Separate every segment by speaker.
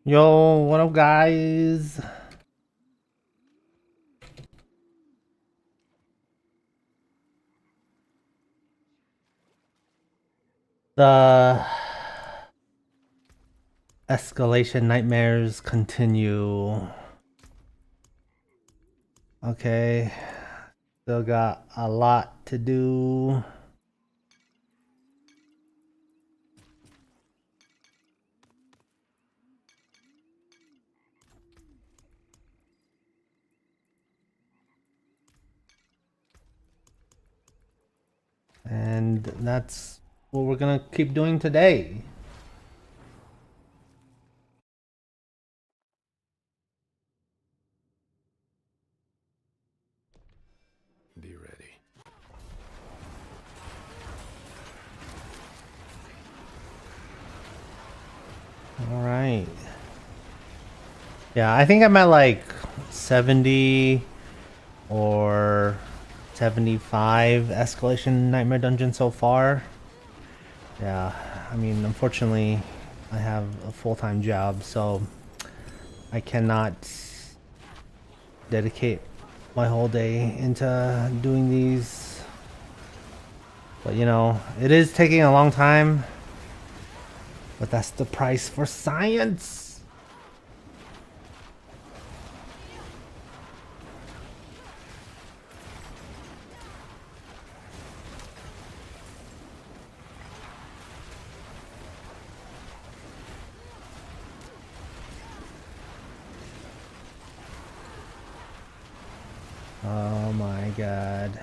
Speaker 1: Yo, what up, guys? The escalation nightmares continue. Okay, still got a lot to do. And that's what we're gonna keep doing today.
Speaker 2: Be ready.
Speaker 1: All right. Yeah, I think I'm at like 70 or 75 escalation nightmare dungeon so far. Yeah, I mean, unfortunately, I have a full-time job, so I cannot dedicate my whole day into doing these. But you know, it is taking a long time. But that's the price for science. Oh my god.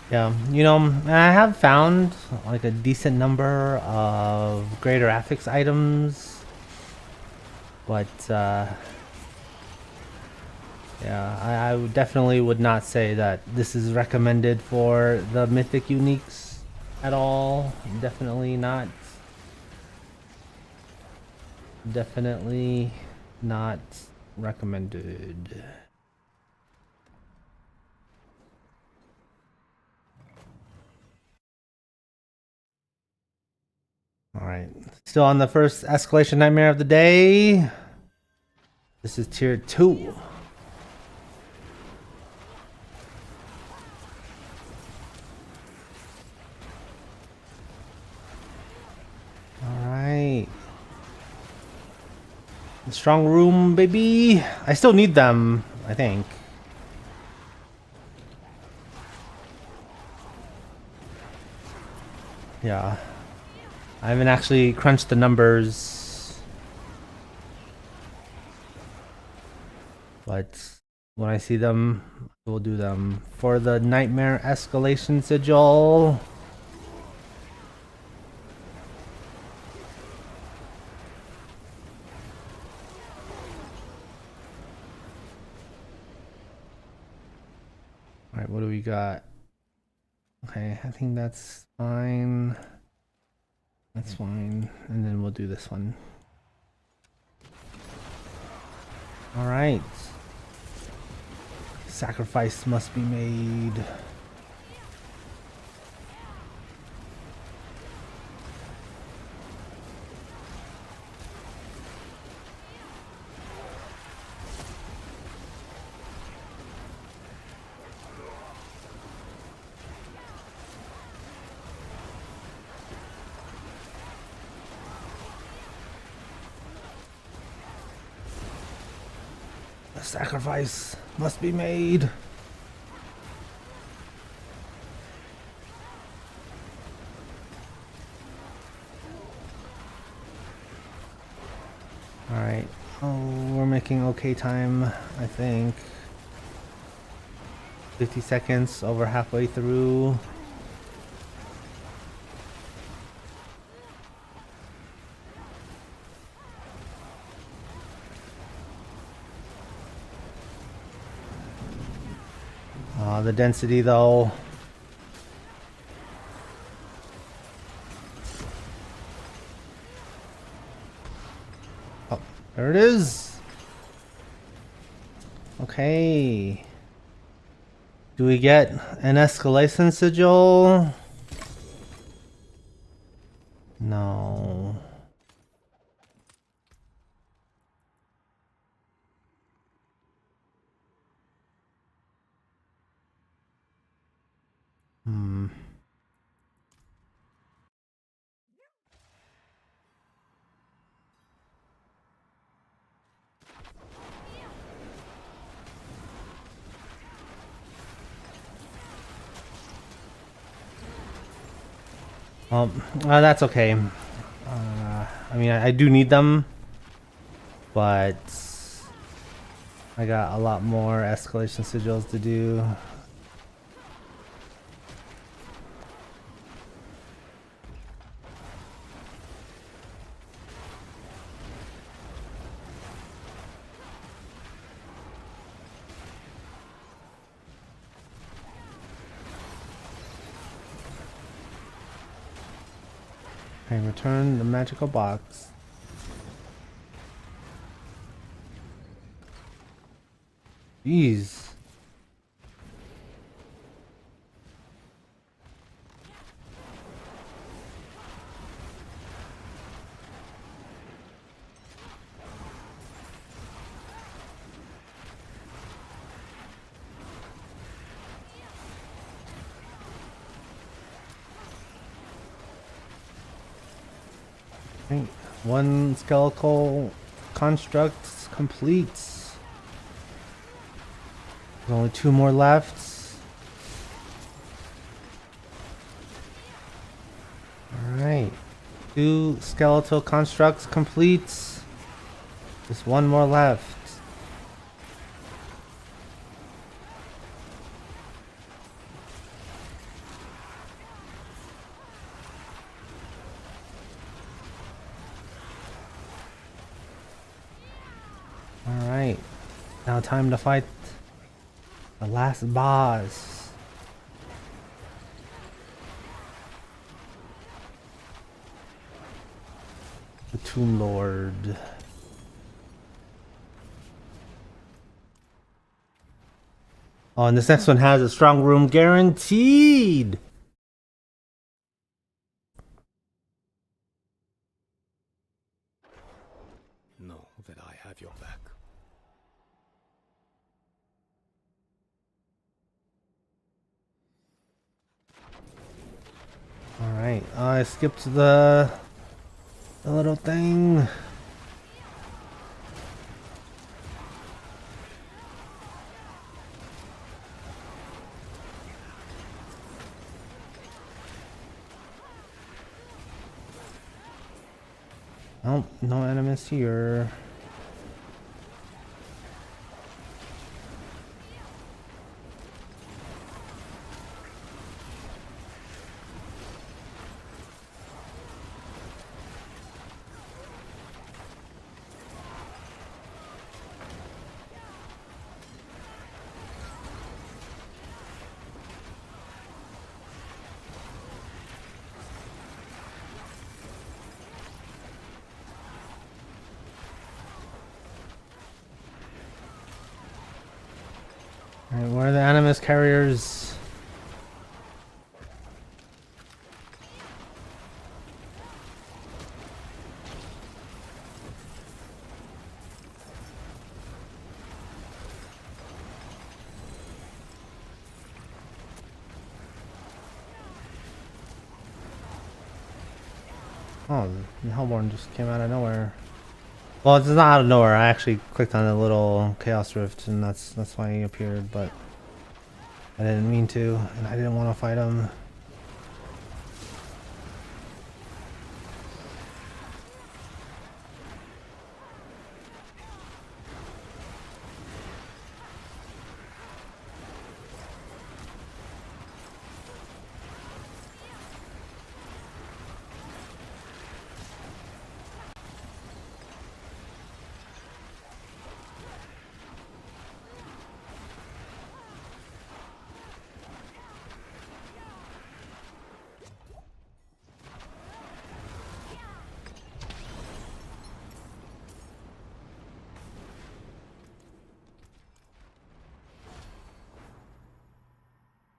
Speaker 1: Yeah, you know, I have found like a decent number of greater affix items, but yeah, I definitely would not say that this is recommended for the mythic uniques at all. Definitely not. Definitely not recommended. All right, still on the first escalation nightmare of the day. This is tier 2. All right. Strong room, baby. I still need them, I think. Yeah. I haven't actually crunched the numbers. But when I see them, we'll do them. For the nightmare escalation sigil. Alright, what do we got? Okay, I think that's fine. That's fine. And then we'll do this one. Alright. Sacrifice must be made. The sacrifice must be made. Alright. Oh, we're making okay time, I think. 50 seconds, over halfway through. The density though. Oh, there it is. Okay. Do we get an escalation sigil? No. Hmm. That's okay. I mean, I do need them, but I got a lot more escalation sigils to do. Okay, return the magical box. Jeez. Okay, one skeletal construct complete. There's only 2 more left. Alright. 2 skeletal constructs complete. Just 1 more left. Alright. Now time to fight the last boss. The Tomb Lord. Oh, and this next one has a strong room guaranteed.
Speaker 2: Know that I have your back.
Speaker 1: Alright, I skipped the little thing. Oh, no enemies here. Alright, where are the animus carriers? Oh, the Hellborn just came out of nowhere. Well, it's not out of nowhere. I actually clicked on the little Chaos Rift, and that's why he appeared. But I didn't mean to, and I didn't want to fight him.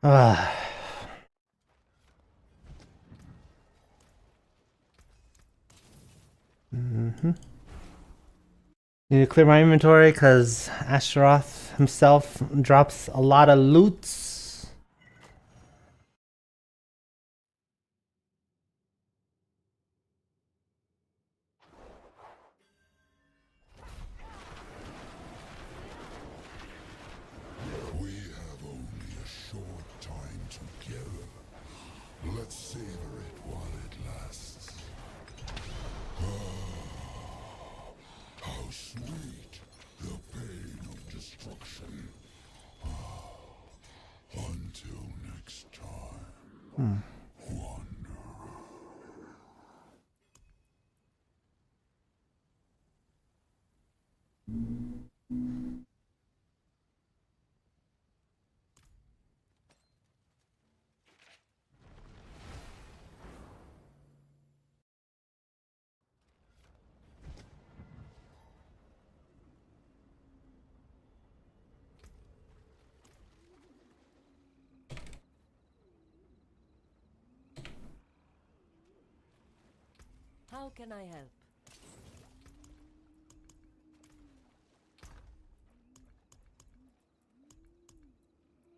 Speaker 1: Ah. Mm-hmm. Need to clear my inventory because Astaroth himself drops a lot of loots.
Speaker 3: We have only a short time together. Let's savor it while it lasts. How sweet the pain of destruction. Until next time.
Speaker 4: How can I help?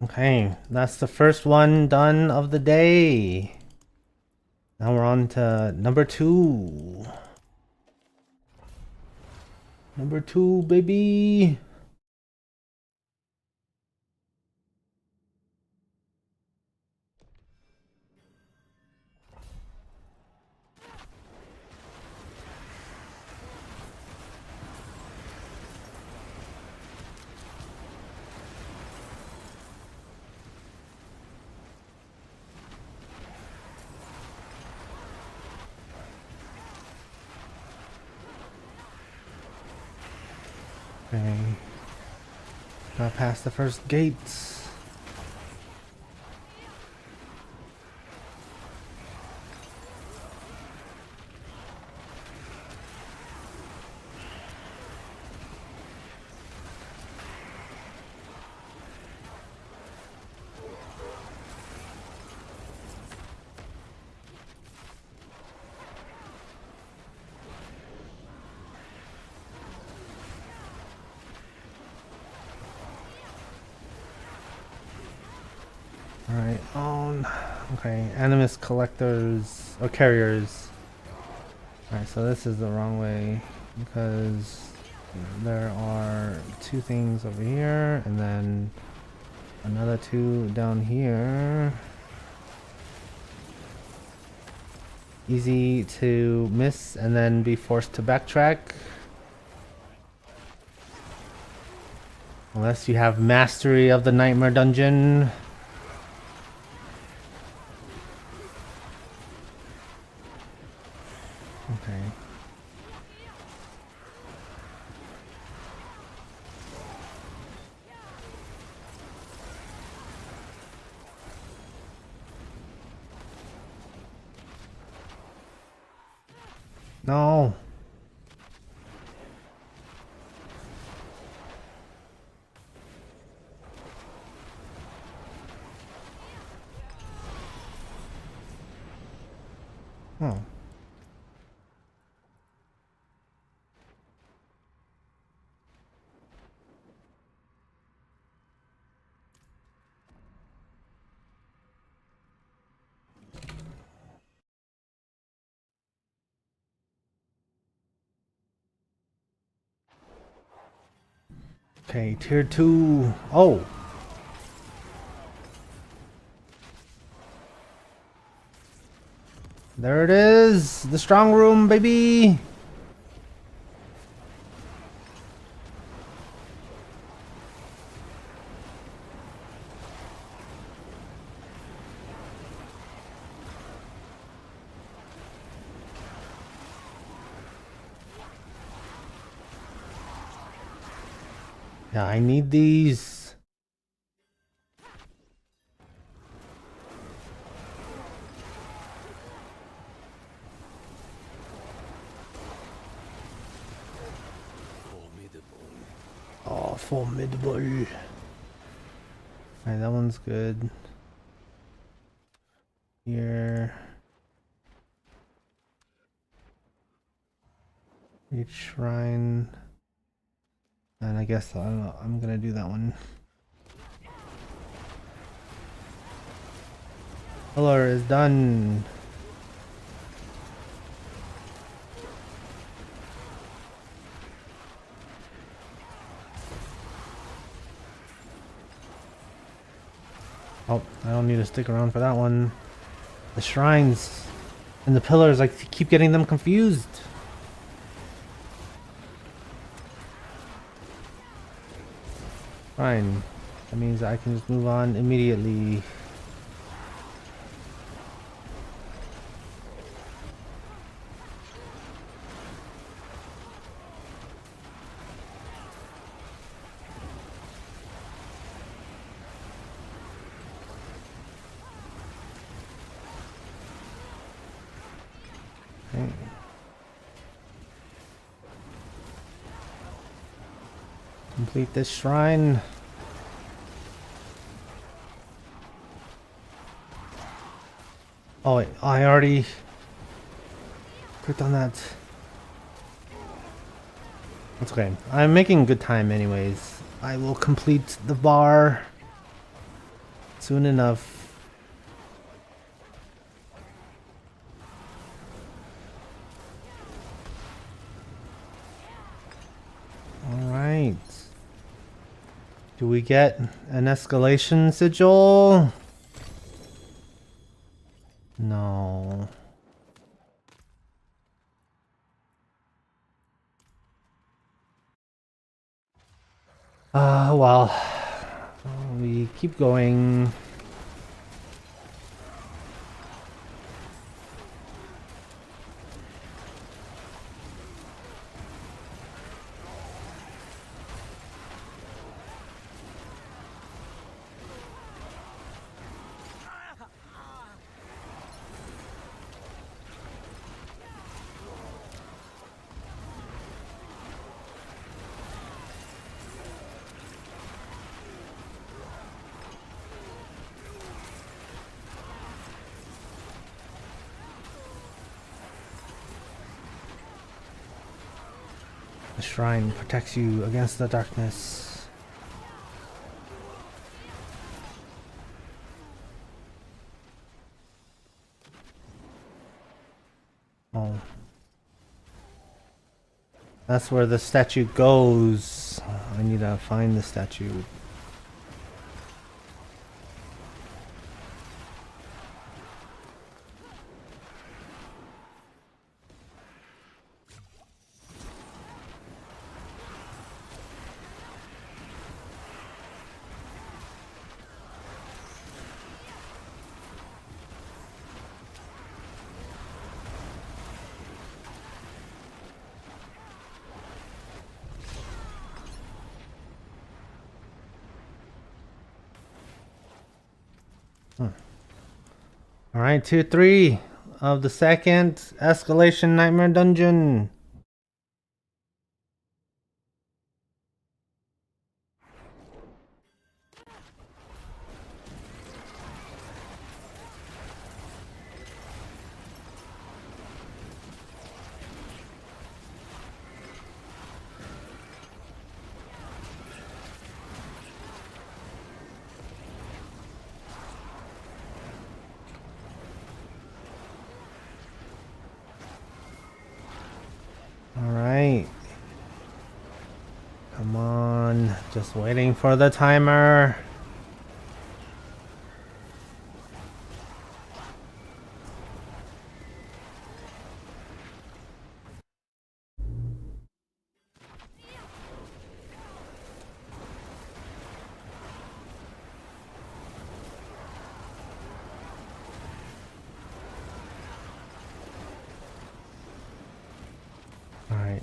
Speaker 1: Okay, that's the first one done of the day. Now we're on to number 2. Number 2, baby. Okay. Got past the first gates. Alright, okay, animus collectors, or carriers. Alright, so this is the wrong way, because there are 2 things over here, and then another 2 down here. Easy to miss, and then be forced to backtrack. Unless you have mastery of the Nightmare Dungeon. Okay. No. Oh. Okay, tier 2. Oh. There it is. The strong room, baby. Yeah, I need these.
Speaker 2: Formidable.
Speaker 1: Oh, formidable. Alright, that one's good. Each shrine. And I guess I don't know, I'm gonna do that one. Pillar is done. Oh, I don't need to stick around for that one. The shrines and the pillars, I keep getting them confused. Fine. That means I can just move on immediately. Okay. Complete this shrine. Oh wait, I already clicked on that. That's okay. I'm making good time anyways. I will complete the bar soon enough. Alright. Do we get an escalation sigil? No. Well, we keep going. The shrine protects you against the darkness. Oh. That's where the statue goes. I need to find the statue. Alright, tier 3 of the second escalation nightmare dungeon. Alright. Come on. Just waiting for the timer. Alright.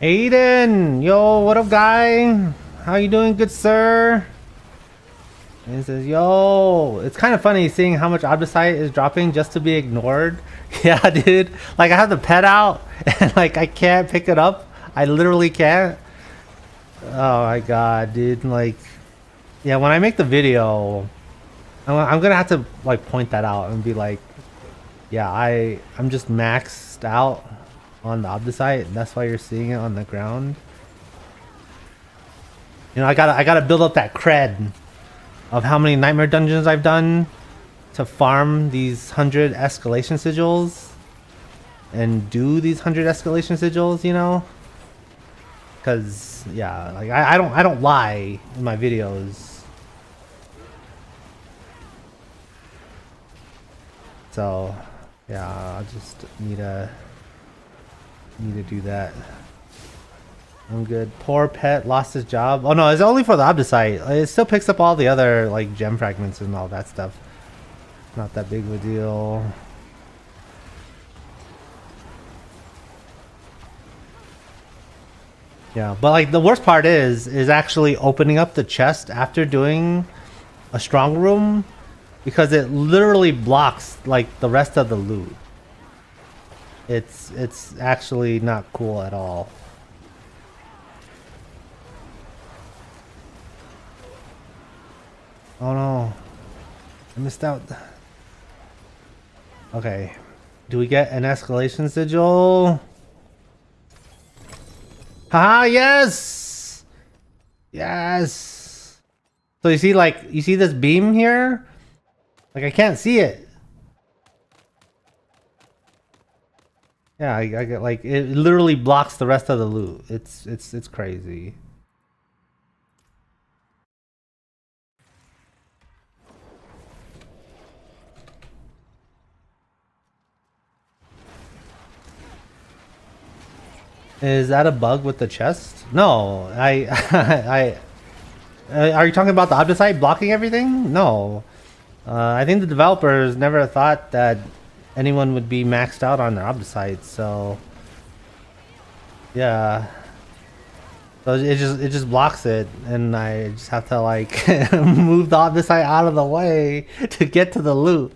Speaker 1: Aiden! Yo, what up, guy? How you doing, good sir? And it says, yo, it's kind of funny seeing how much Abdicite is dropping just to be ignored. Yeah, dude. Like, I have the pet out, and, like, I can't pick it up. I literally can't. Oh, my God, dude. Like, yeah, when I make the video, I'm gonna have to, like, point that out and be like, yeah, I'm just maxed out on the Abdicite. That's why you're seeing it on the ground. You know, I gotta build up that cred of how many nightmare dungeons I've done to farm these 100 escalation sigils and do these 100 escalation sigils, you know? Cause yeah, like I don't lie in my videos. So yeah, I just need to do that. I'm good. Poor pet lost his job. Oh no, it's only for the Abdicite. It still picks up all the other like gem fragments and all that stuff. Not that big of a deal. Yeah, but like the worst part is actually opening up the chest after doing a strong room, because it literally blocks like the rest of the loot. It's actually not cool at all. Oh no, I missed out. Okay, do we get an escalation sigil? Haha, yes! Yes! So you see, like, you see this beam here? Like, I can't see it. Yeah, I get, like, it literally blocks the rest of the loot. It's crazy. Is that a bug with the chest? No, are you talking about the Abdicite blocking everything? No. I think the developers never thought that anyone would be maxed out on their Abdicite, so yeah. So it just blocks it, and I just have to like move the Abdicite out of the way to get to the loot.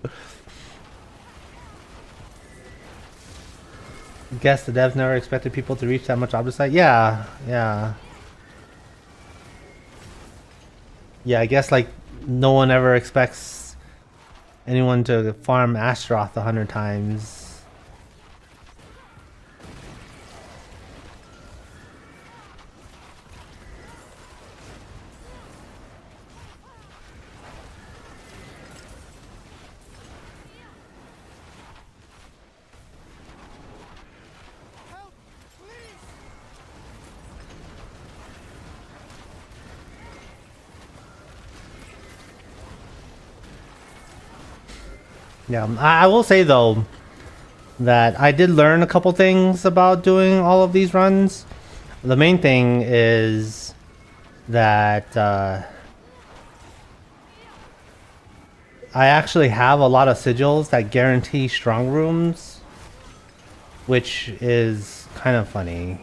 Speaker 1: Guess the devs never expected people to reach that much Abdicite. Yeah, yeah. Yeah, I guess like no one ever expects anyone to farm Astaroth 100 times. Yeah, I will say though that I did learn a couple things about doing all of these runs. The main thing is that I actually have a lot of sigils that guarantee strong rooms, which is kind of funny.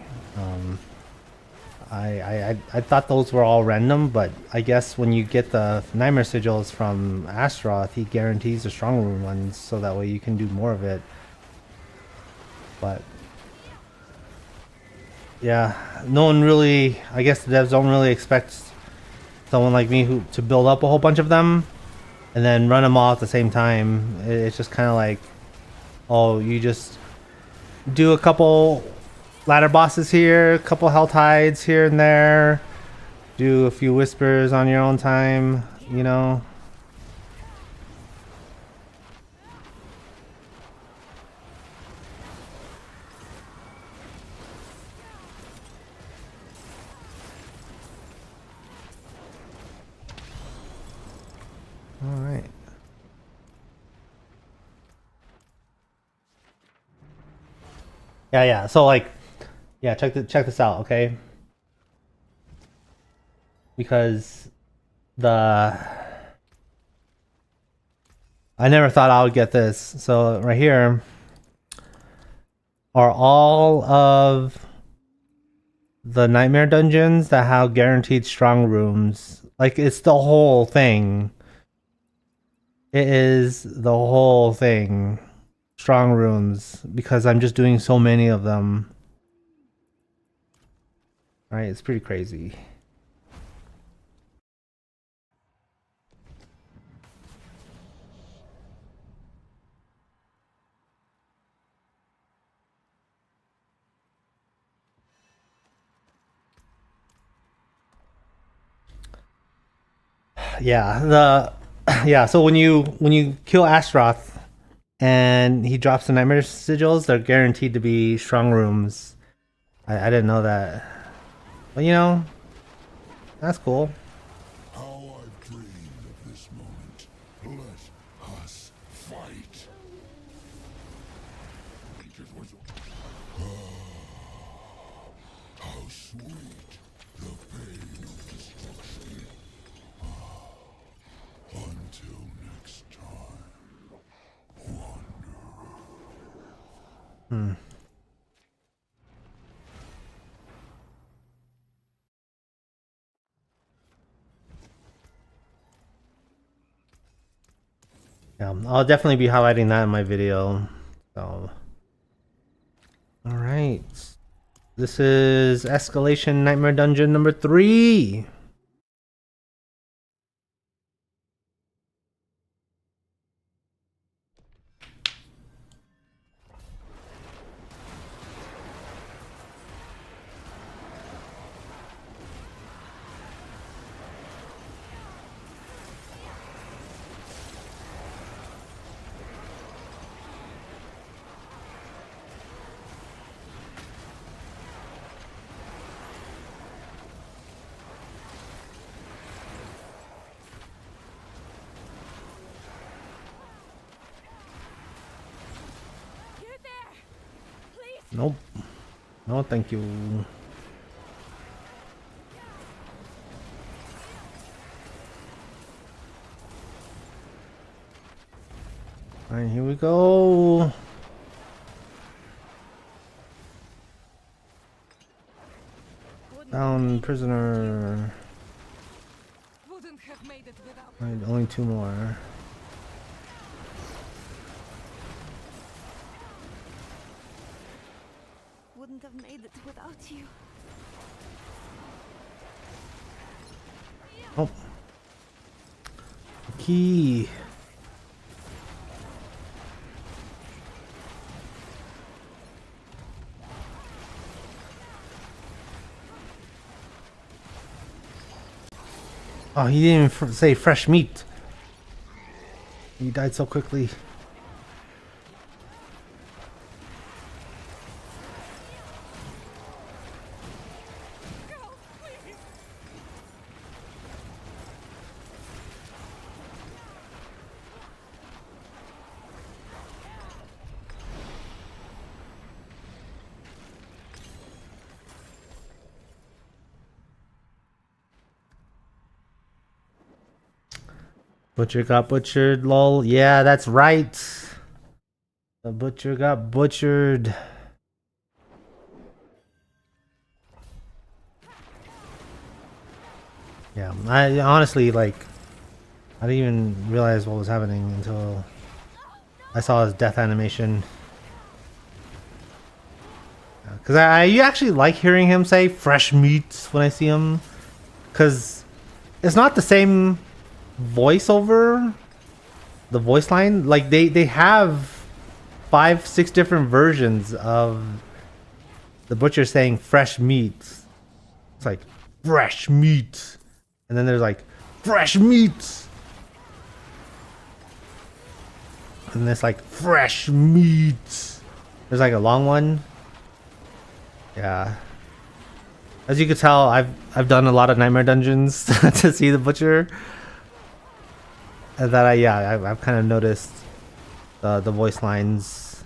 Speaker 1: I thought those were all random, but I guess when you get the Nightmare Sigils from Astaroth, he guarantees the strong room ones, so that way you can do more of it. But yeah, no one really, I guess the devs don't really expect someone like me to build up a whole bunch of them and then run them all at the same time. It's just kind of like, oh, you just do a couple ladder bosses here, a couple hell tides here and there, do a few whispers on your own time, you know. All right. Yeah. So like, yeah, check this out, okay? Because I never thought I would get this. So right here are all of the nightmare dungeons that have guaranteed strong rooms. Like, it's the whole thing. It is the whole thing. Strong rooms, because I'm just doing so many of them. Right? It's pretty crazy. Yeah, so when you kill Astaroth and he drops the nightmare sigils, they're guaranteed to be strong rooms. I didn't know that. But you know, that's cool.
Speaker 3: How I've dreamed of this moment. Let us fight. How sweet the pain of destruction. Until next time, Wanderer.
Speaker 1: Yeah, I'll definitely be highlighting that in my video. So, all right, this is Escalation Nightmare Dungeon number 3.
Speaker 4: You're there! Please!
Speaker 1: Nope. No, thank you. All right, here we go. Found prisoner.
Speaker 4: Wouldn't have made it without.
Speaker 1: All right, only 2 more.
Speaker 4: Wouldn't have made it without you.
Speaker 1: Oh. Key. Oh, he didn't even say fresh meat. He died so quickly. Butcher got butchered, lol. Yeah, that's right. The butcher got butchered. Yeah, I honestly, like, I didn't even realize what was happening until I saw his death animation. Because I actually like hearing him say fresh meat when I see him. Because it's not the same voiceover, the voice line. Like, they have 5-6 different versions of the butcher saying fresh meat. It's like, fresh meat. And then there's like, fresh meat. And it's like, fresh meat. There's like a long one. Yeah. As you could tell, I've done a lot of nightmare dungeons to see the butcher. And that I've kind of noticed the voice lines.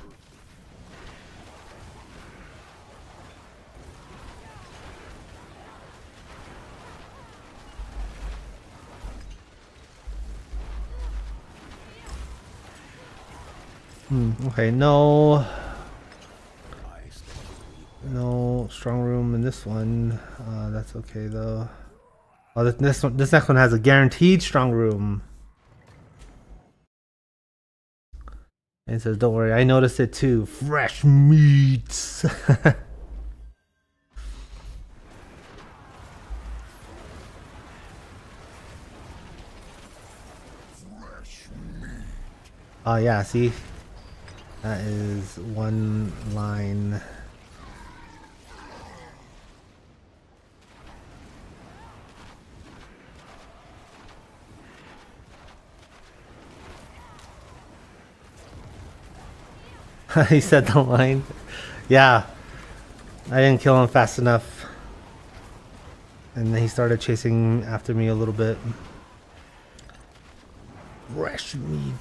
Speaker 1: Okay, no strong room in this one. That's okay though. Oh, this next one has a guaranteed strong room. And he says, don't worry, I noticed it too. Fresh meats. Oh yeah, see? That is one line. He said the line. Yeah. I didn't kill him fast enough. And then he started chasing after me a little bit. Fresh meat.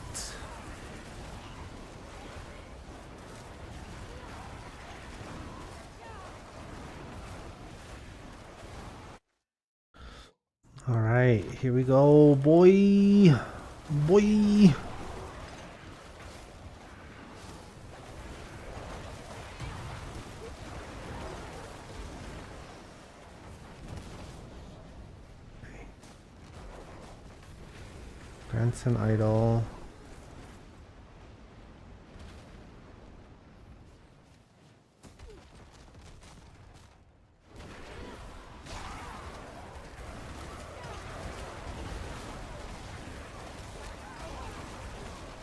Speaker 1: Alright, here we go, boy. Boy. Grandson idol.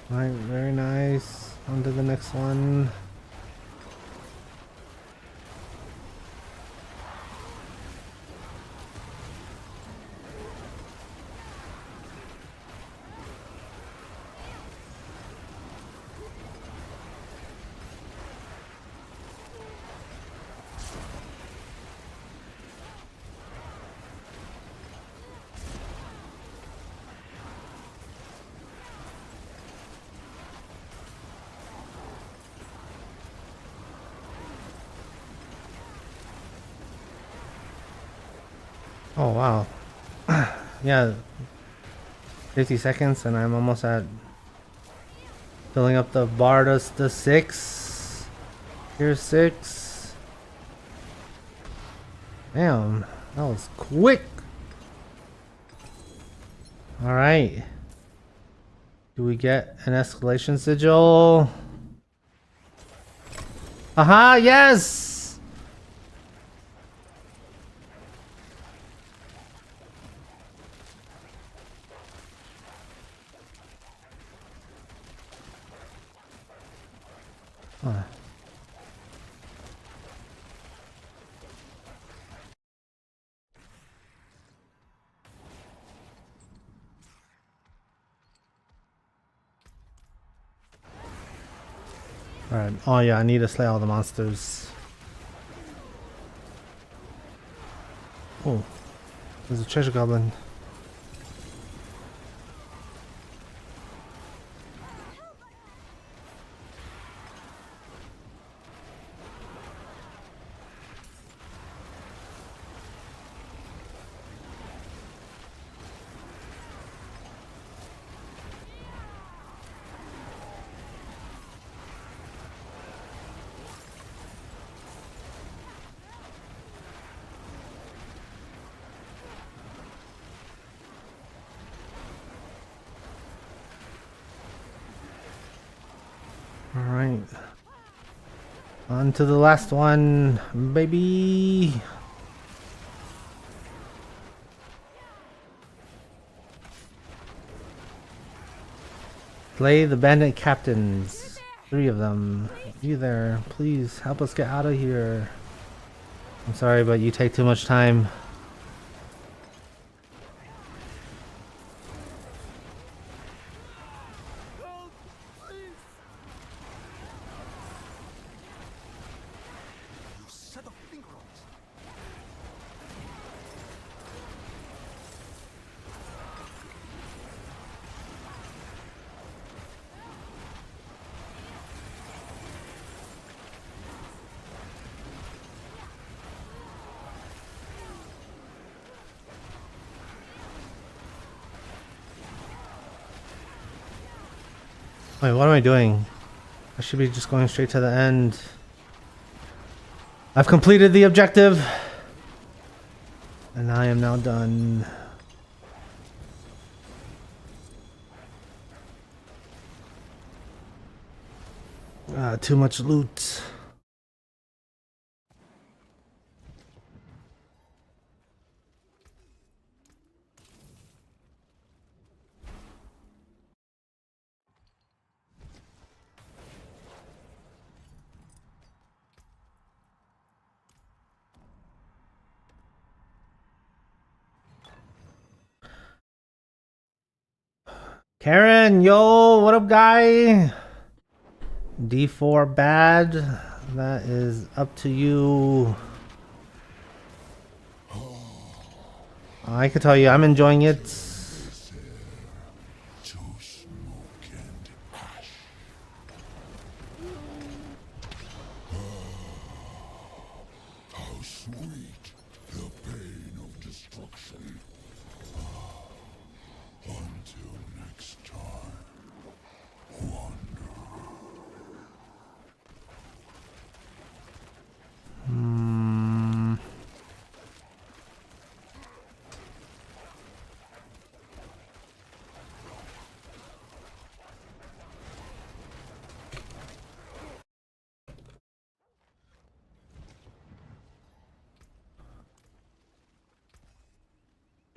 Speaker 1: Alright, very nice. On to the next one. Oh wow. Yeah. 50 seconds and I'm almost at filling up the bar to the 6. Here's 6. Damn, that was quick. Alright. Do we get an escalation sigil? Aha, yes! Huh. Alright, oh yeah, I need to slay all the monsters. Oh, there's a treasure goblin. Alright. On to the last one, baby. Slay the bandit captains. 3 of them. You there, please help us get out of here. I'm sorry, but you take too much time. Wait, what am I doing? I should be just going straight to the end. I've completed the objective. And I am now done. Too much loot. Karen, yo, what up, guy? D4 bad. That is up to you. I can tell you, I'm enjoying it.
Speaker 3: To smoke and ash. How sweet the pain of destruction. Until next time, wander.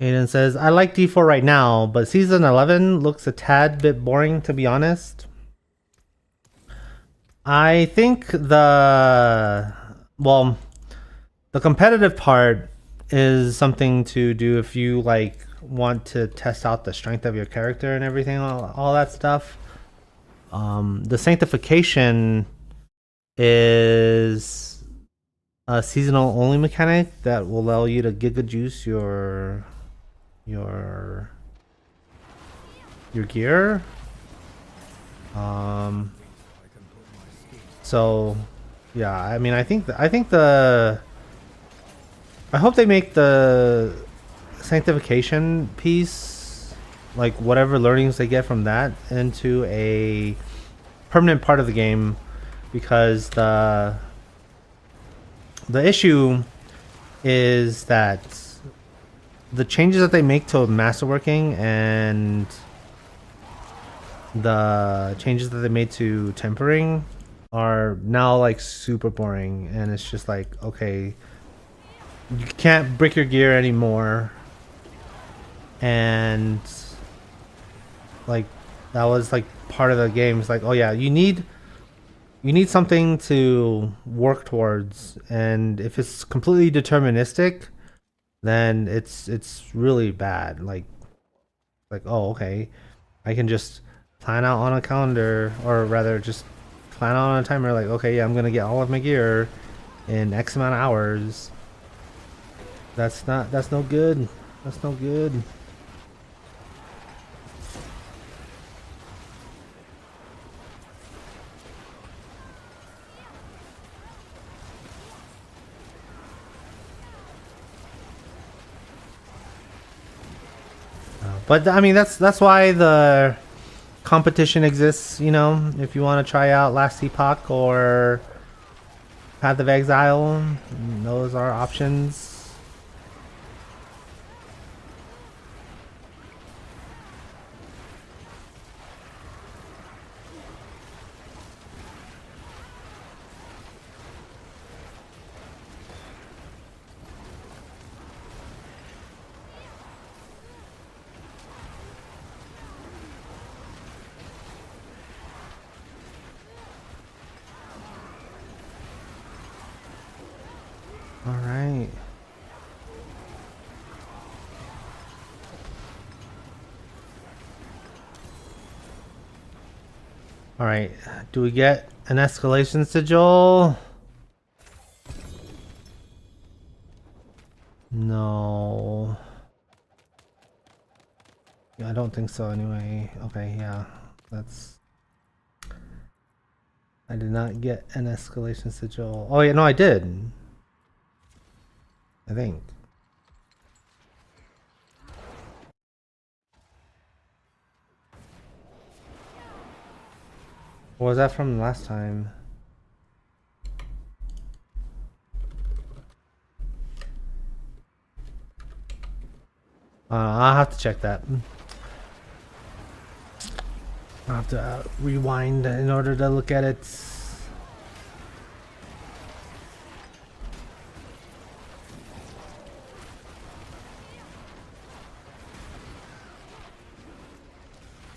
Speaker 1: Aiden says, I like D4 right now, but season 11 looks a tad bit boring, to be honest. I think the competitive part is something to do if you like want to test out the strength of your character and everything, all that stuff. The sanctification is a seasonal only mechanic that will allow you to giga juice your gear. So yeah, I mean, I hope they make the sanctification piece, like whatever learnings they get from that, into a permanent part of the game, because the issue is that the changes that they make to masterworking and the changes that they made to tempering are now like super boring, and it's just like, okay, you can't brick your gear anymore, and like that was like part of the game. It's like, oh yeah, you need something to work towards, and if it's completely deterministic, then it's really bad. Like oh, okay, I can just plan out on a calendar, or rather just plan out on a timer, like, okay, yeah, I'm gonna get all of my gear in X amount of hours. That's no good. That's no good. But I mean, that's why the competition exists, you know. If you want to try out Last Epoch or Path of Exile, those are options. All right. All right. Do we get an escalation sigil? No. I don't think so anyway. Okay, yeah. That's... I did not get an escalation sigil. Oh yeah, no, I did. I think. What was that from last time? I'll have to check that. I'll have to rewind in order to look at it.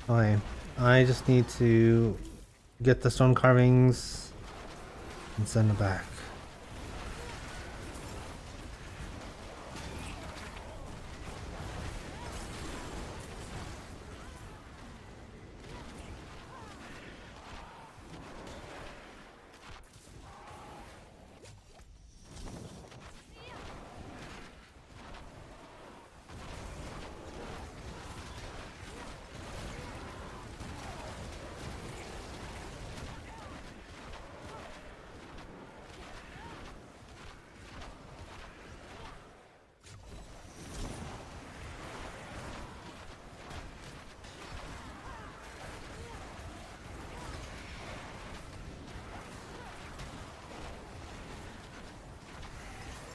Speaker 1: Okay, I just need to get the stone carvings and send it back.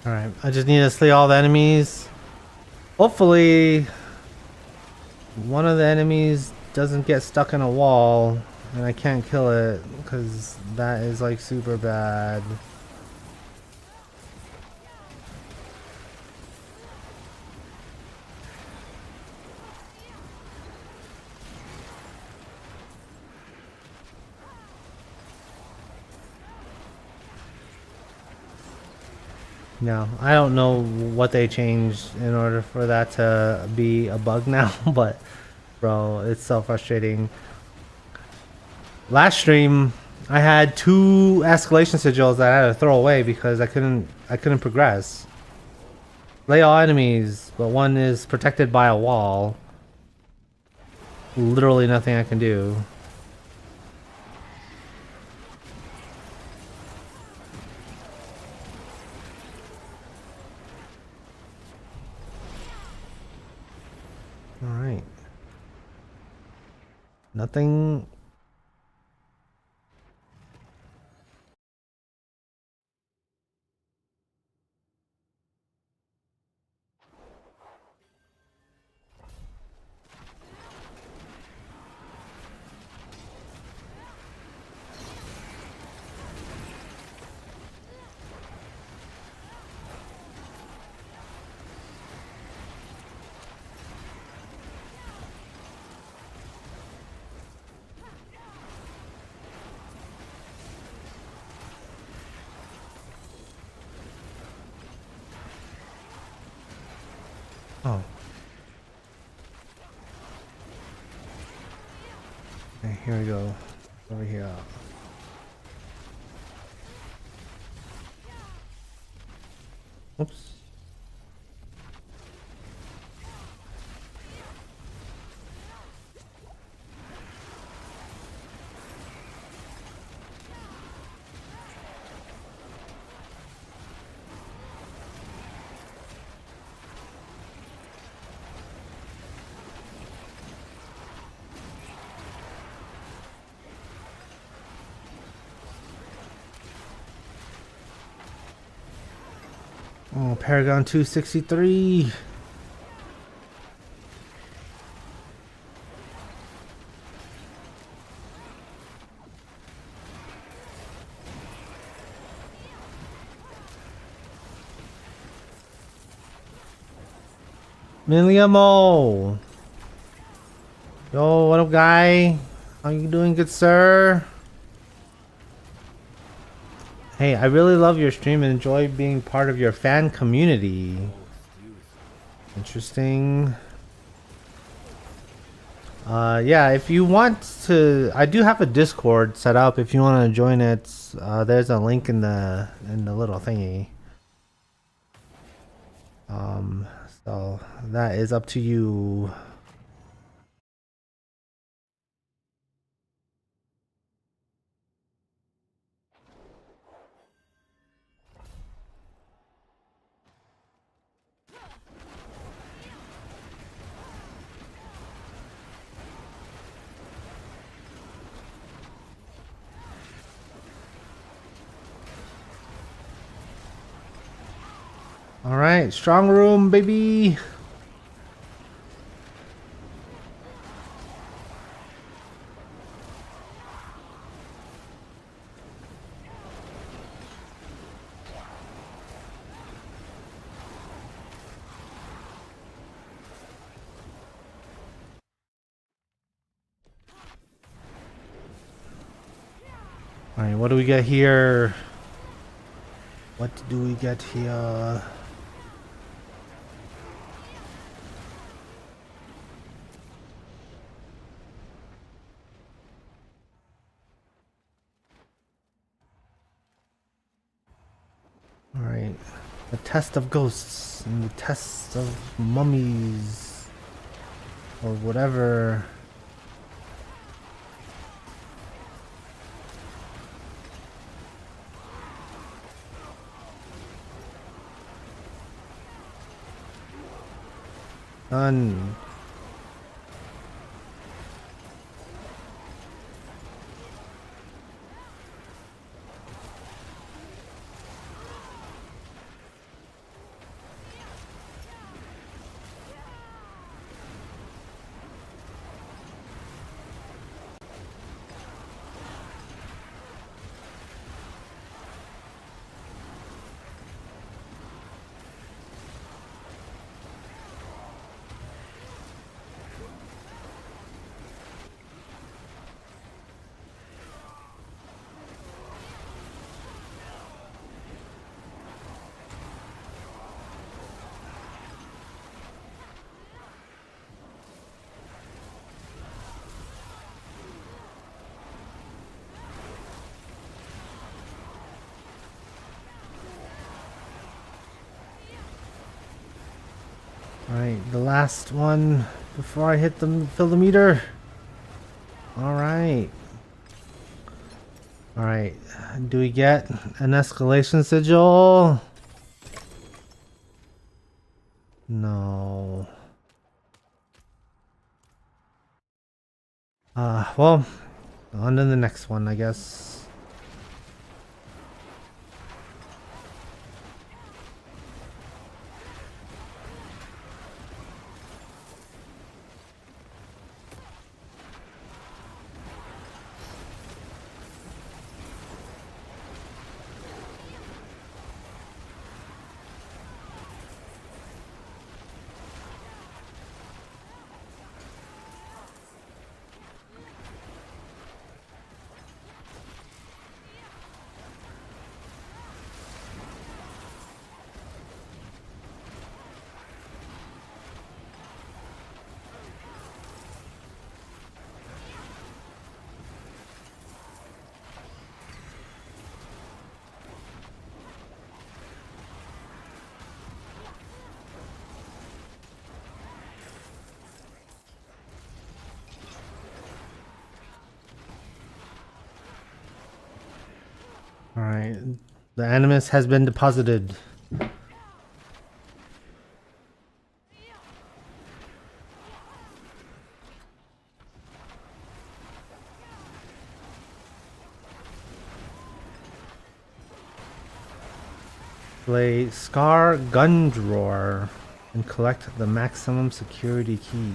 Speaker 1: Alright, I just need to slay all the enemies. Hopefully, one of the enemies doesn't get stuck in a wall and I can't kill it, because that is like super bad. No, I don't know what they changed in order for that to be a bug now, but bro, it's so frustrating. Last stream, I had 2 escalation sigils that I had to throw away because I couldn't progress. Lay all enemies, but one is protected by a wall. Literally nothing I can do. Alright. Nothing. Oh. Okay, here we go. Over here. Oops. Oh, Paragon 263. Miliamo. Yo, what up, guy? How you doing, good sir? Hey, I really love your stream and enjoy being part of your fan community. Interesting. Yeah, if you want to, I do have a Discord set up. If you want to join it, there's a link in the little thingy. So that is up to you. All right, strong room, baby. Alright, what do we get here? What do we get here? Alright. The test of ghosts and the test of mummies. Or whatever. Done. Alright, the last one before I hit the fill the meter. Alright. Alright. Do we get an escalation sigil? No. Well, on to the next one, I guess. Alright, the animus has been deposited. Play Scar Gun Drawer and collect the maximum security key.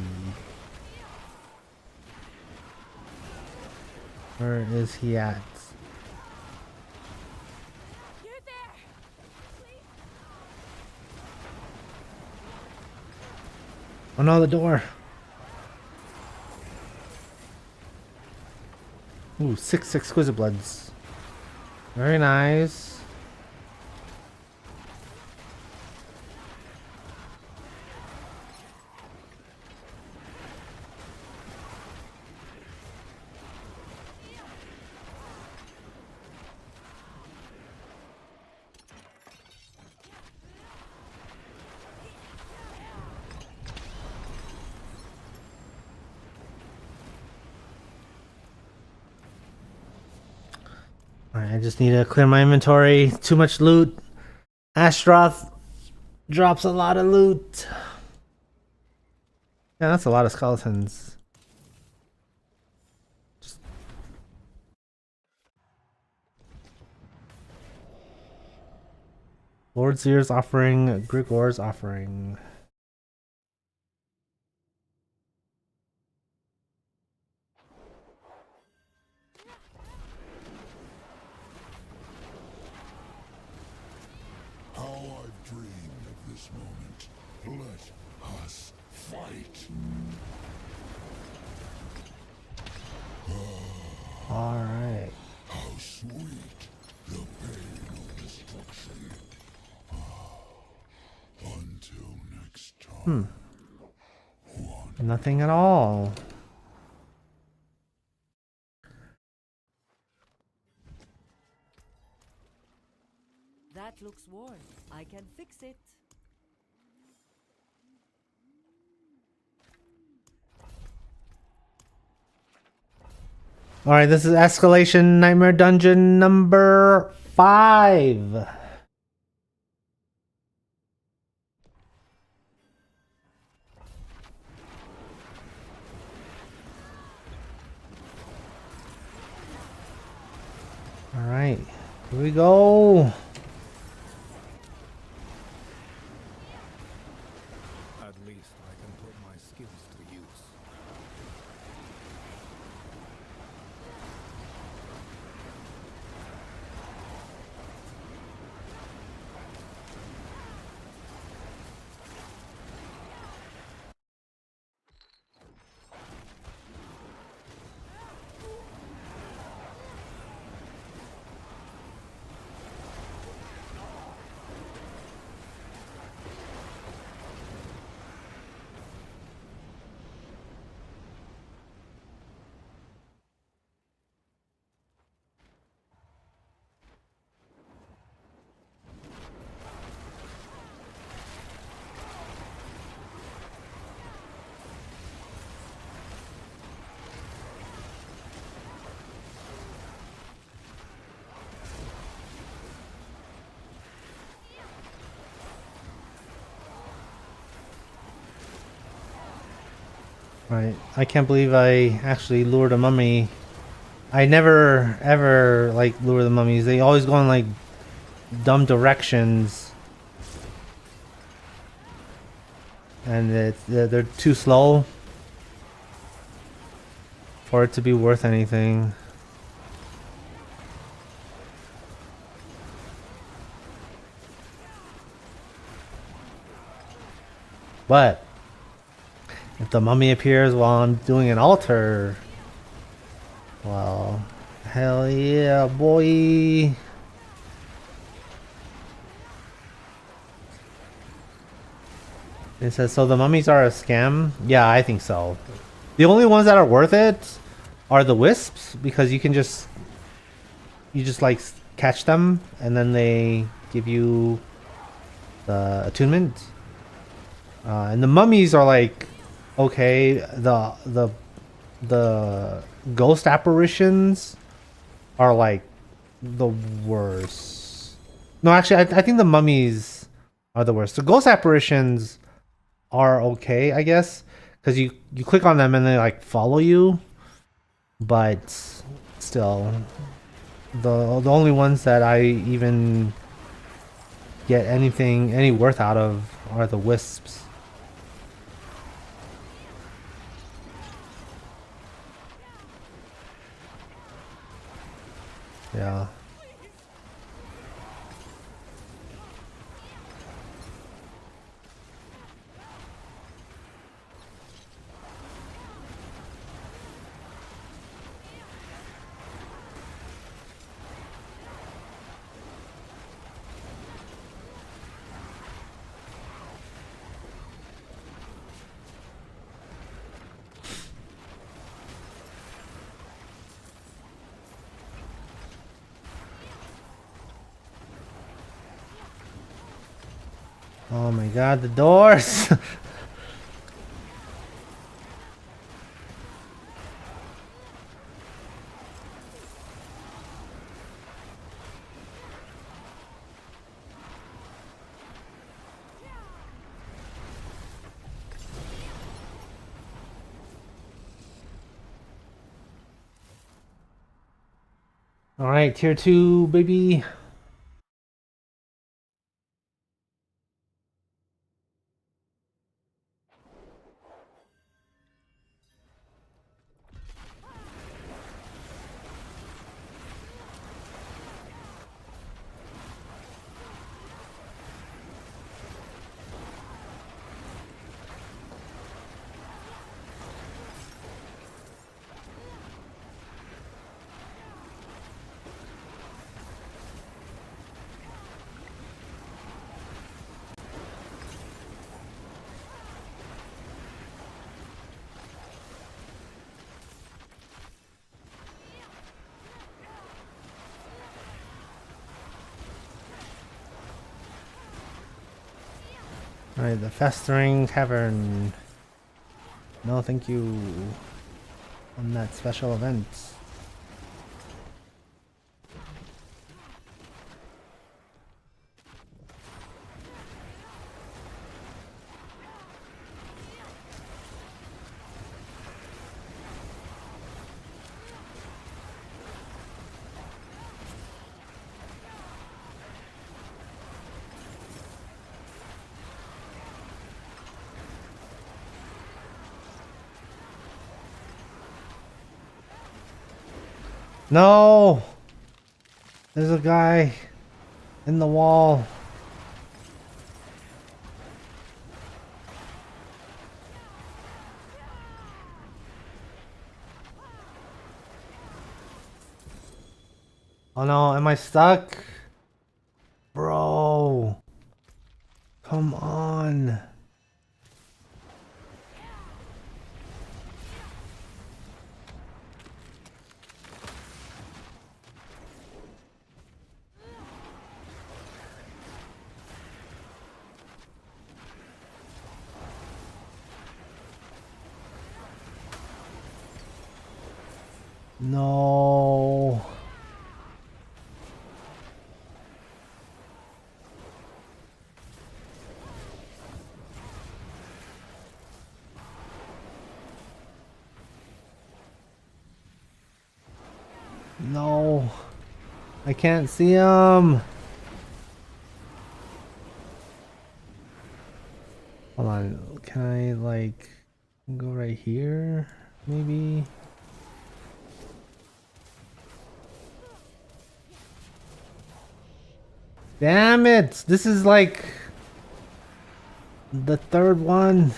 Speaker 1: Where is he at? Oh no, the door! Ooh, 6 exquisite bloods. Very nice. Alright, I just need to clear my inventory. Too much loot. Astaroth drops a lot of loot. Yeah, that's a lot of skeletons. Lord Seer's offering, Grigor's offering.
Speaker 3: How I've dreamed of this moment. Let us fight.
Speaker 1: Alright.
Speaker 3: How sweet, the pain of destruction. Until next time.
Speaker 1: Nothing at all.
Speaker 5: That looks worn. I can fix it.
Speaker 1: Alright, this is Escalation Nightmare Dungeon number 5. Alright, here we go.
Speaker 2: At least I can put my skills to use.
Speaker 1: Right, I can't believe I actually lured a mummy. I never ever like lure the mummies. They always go in like dumb directions, and they're too slow for it to be worth anything. But if the mummy appears while I'm doing an altar, well, hell yeah, boy. It says, so the mummies are a scam? Yeah, I think so. The only ones that are worth it are the wisps, because you just like catch them and then they give you the attunement. And the mummies are like, okay, the ghost apparitions are like the worst. No, actually, I think the mummies are the worst. The ghost apparitions are okay, I guess, because you click on them and they like follow you, but still, the only ones that I even get any worth out of are the wisps. Yeah. Oh my god, the doors! Alright, tier 2, baby. Alright, the Festering Cavern. No, thank you. On that special event. No! There's a guy in the wall. Oh no, am I stuck? Bro. Come on. No. No. I can't see him. Hold on. Can I like go right here? Maybe. Damn it! This is like the third one.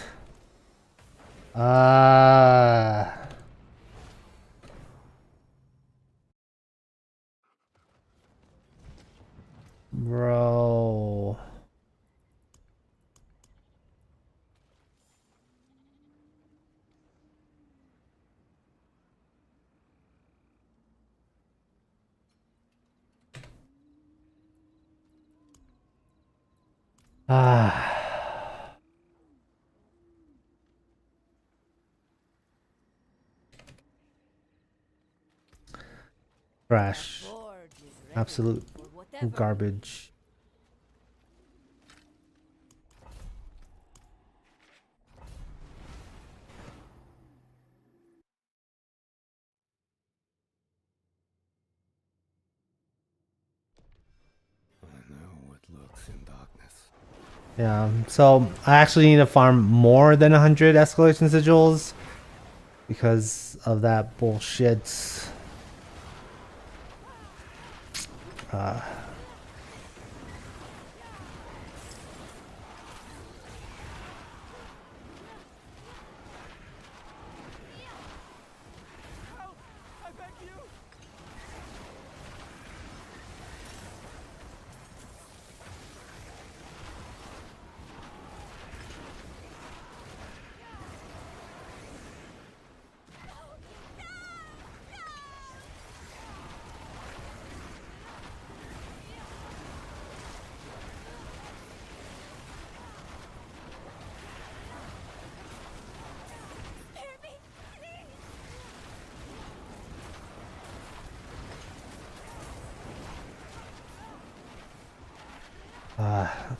Speaker 1: Bro. Ah. Trash.
Speaker 5: Forge is ready
Speaker 1: Absolute
Speaker 5: for whatever.
Speaker 1: garbage.
Speaker 2: I know what lurks in darkness.
Speaker 1: Yeah, so I actually need to farm more than 100 escalation sigils because of that bullshit. Uh,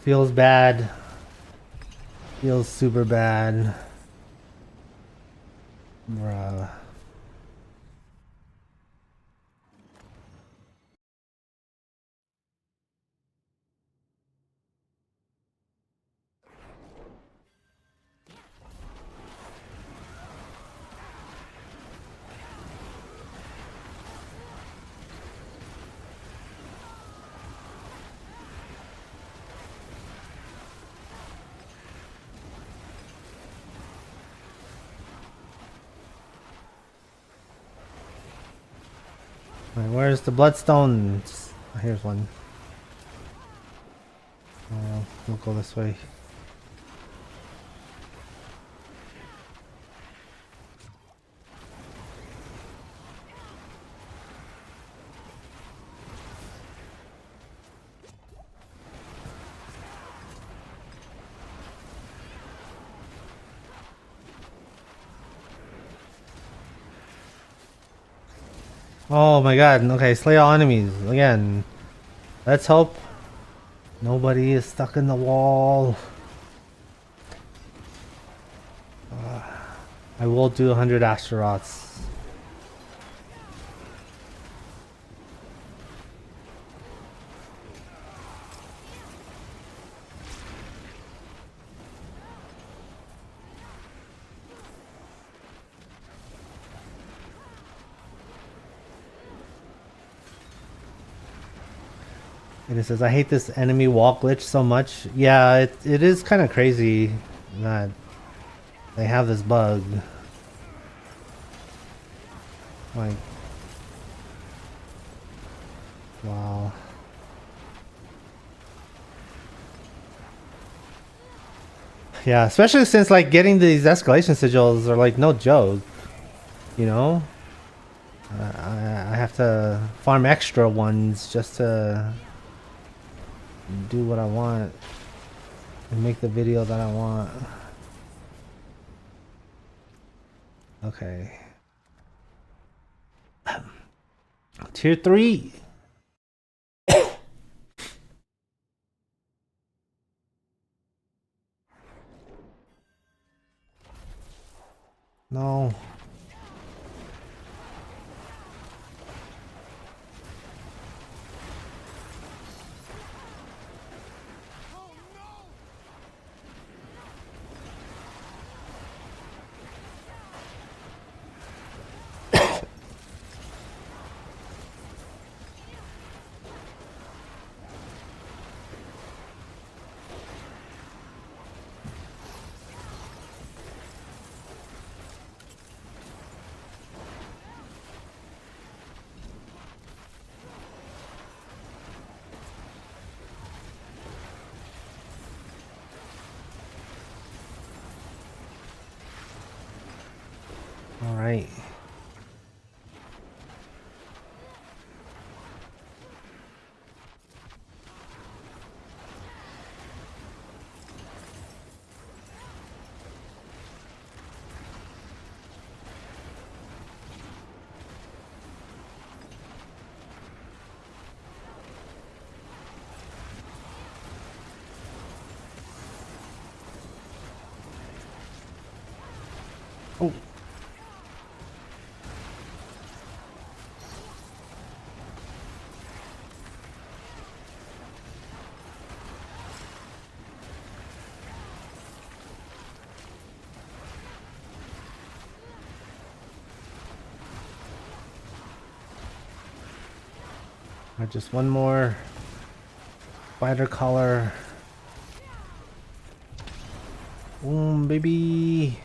Speaker 1: feels bad. Feels super bad. Bruh. Wait, where's the bloodstones? Oh, here's one. Oh, we'll go this way. Oh my god, okay, slay all enemies. Again, let's hope nobody is stuck in the wall. I will do 100 astaroths. And it says, I hate this enemy wall glitch so much. Yeah, it is kind of crazy that they have this bug. Like, wow. Yeah, especially since like getting these escalation sigils are like no joke, you know? I have to farm extra ones just to do what I want and make the video that I want. Okay. Tier 3. No. All right. Oh. Just one more spider collar. Boom, baby.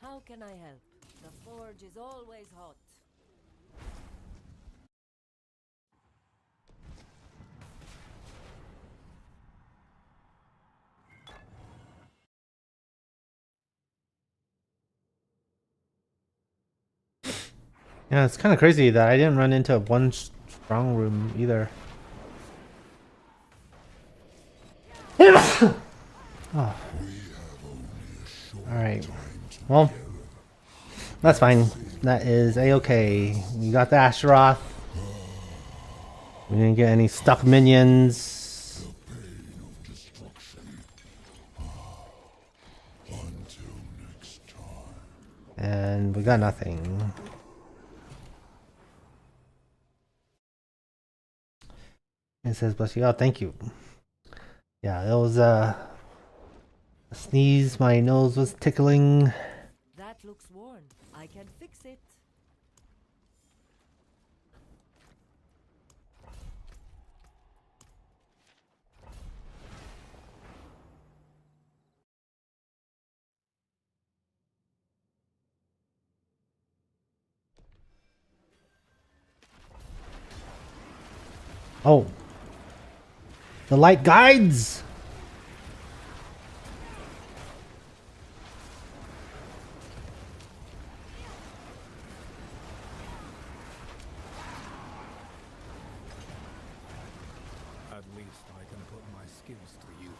Speaker 5: How can I help? The forge is always hot.
Speaker 1: Yeah, it's kind of crazy that I didn't run into one strong room either. Oh. Alright. Well, that's fine. That is a-okay. We got the Astaroth. We didn't get any stuck minions. And we got nothing. It says, bless you. Oh, thank you. Yeah, it was a sneeze. My nose was tickling.
Speaker 5: That looks worn. I can fix it.
Speaker 1: Oh. The light guides!
Speaker 2: skills to use.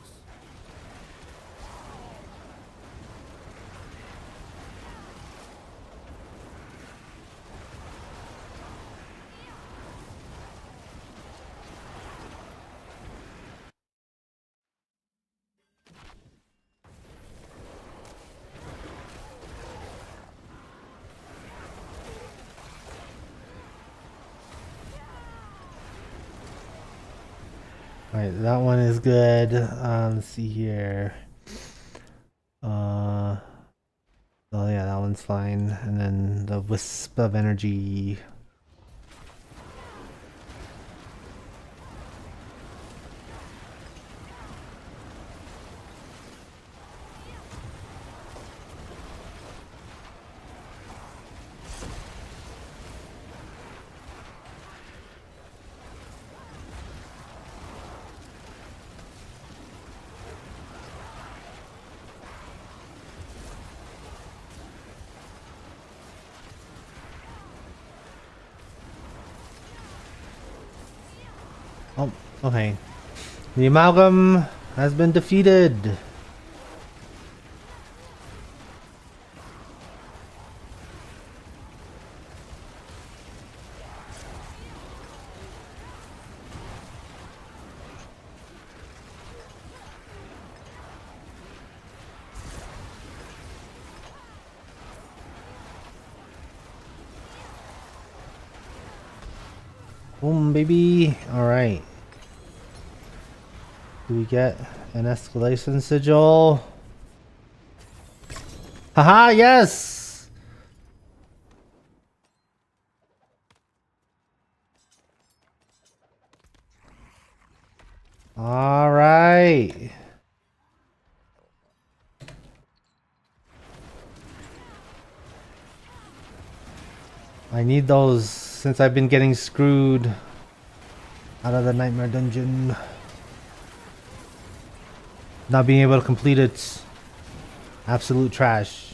Speaker 1: Alright, that one is good. Let's see here. Oh yeah, that one's fine. And then the wisp of energy. Oh, okay. The amalgam has been defeated. Boom, baby. Alright. Do we get an escalation sigil? Haha, yes! Alright. I need those since I've been getting screwed out of the nightmare dungeon. Not being able to complete it. Absolute trash.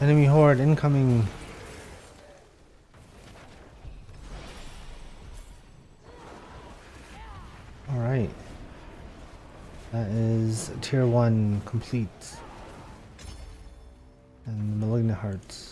Speaker 1: Enemy horde incoming. Alright. That is tier 1 complete. And the malignant hearts.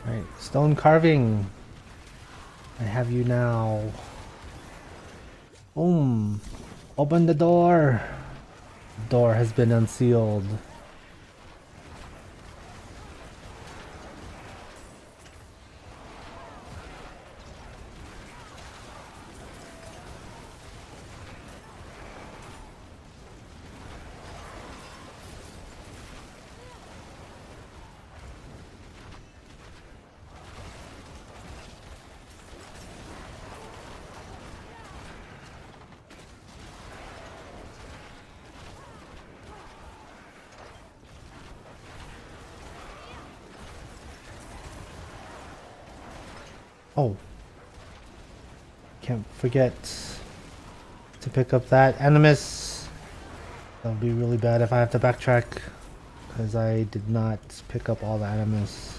Speaker 1: Alright, stone carving. I have you now. Boom. Open the door. The door has been unsealed. Oh. Can't forget to pick up that animus. That would be really bad if I have to backtrack, because I did not pick up all the animus.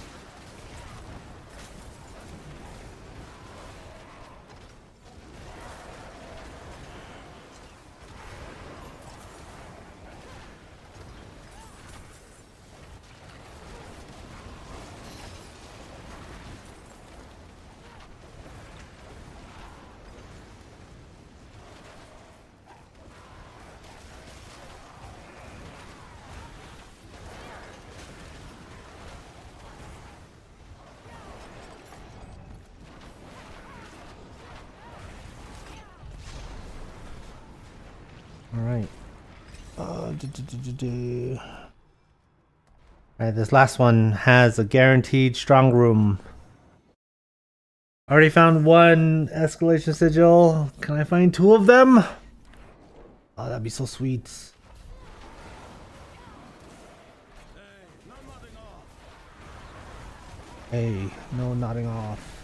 Speaker 1: Alright. Alright, this last one has a guaranteed strong room. Already found one escalation sigil. Can I find two of them? Oh, that'd be so sweet. Hey, no nodding off.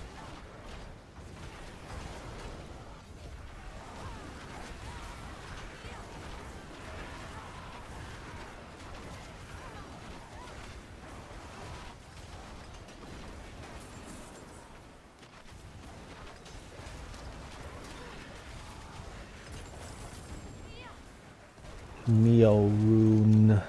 Speaker 1: Neo rune.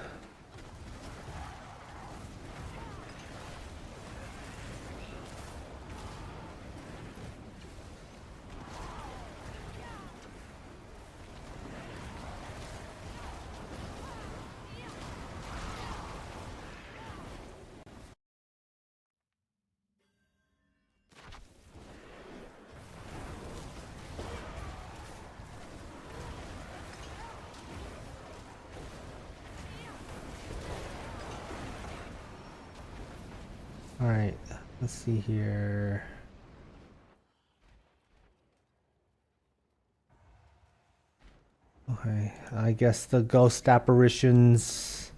Speaker 1: Alright, let's see here. Okay, I guess the ghost apparitions,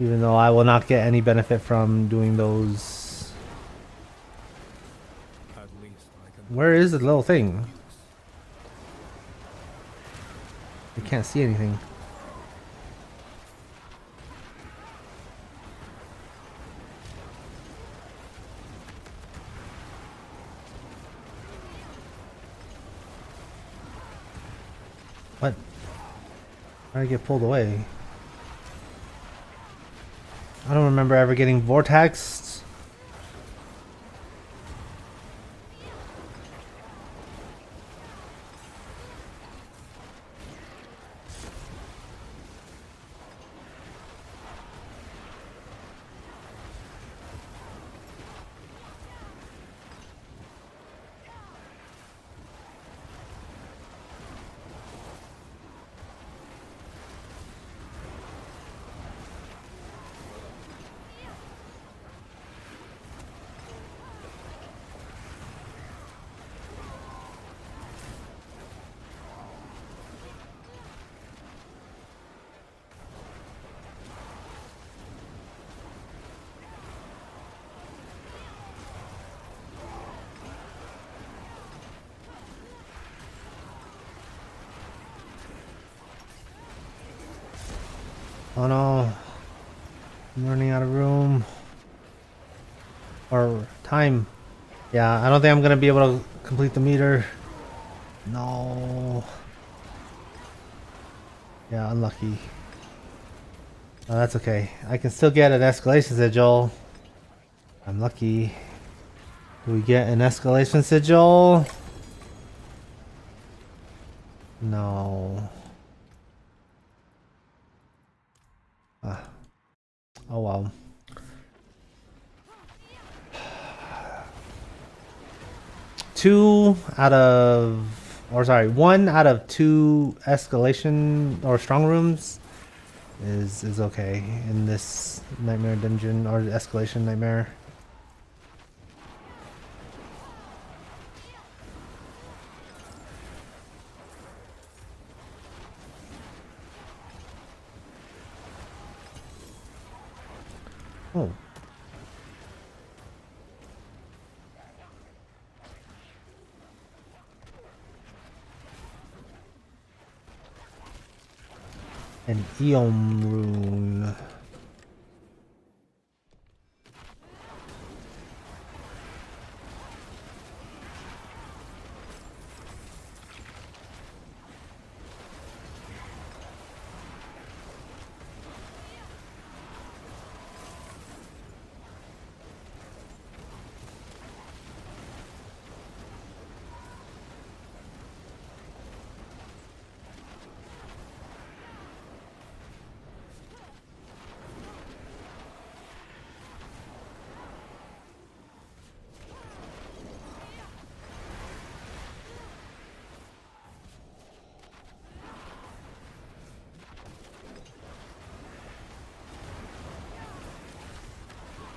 Speaker 1: even though I will not get any benefit from doing those.
Speaker 2: At least I can.
Speaker 1: Where is the little thing? I can't see anything. What? How did I get pulled away? I don't remember ever getting vortexed. Oh no. I'm running out of room. Or time. Yeah, I don't think I'm gonna be able to complete the meter. No. Yeah, unlucky. Oh, that's okay. I can still get an escalation sigil. I'm lucky. Do we get an escalation sigil? No. Ah. Oh well. One out of two escalation or strong rooms is okay in this nightmare dungeon or escalation nightmare. Oh. An Eom rune.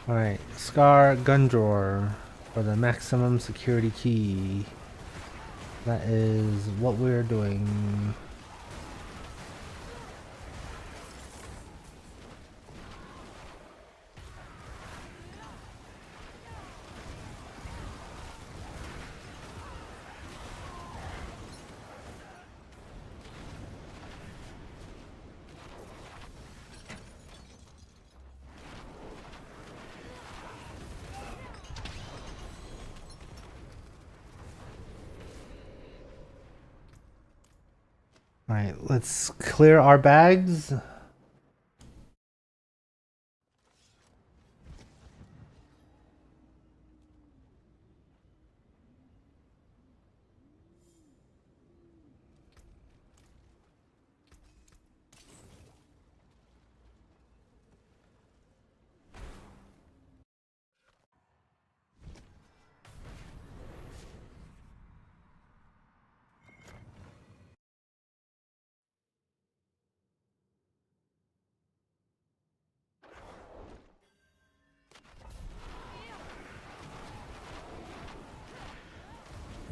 Speaker 1: Alright, Scar gun drawer for the maximum security key. That is what we're doing. Alright, let's clear our bags.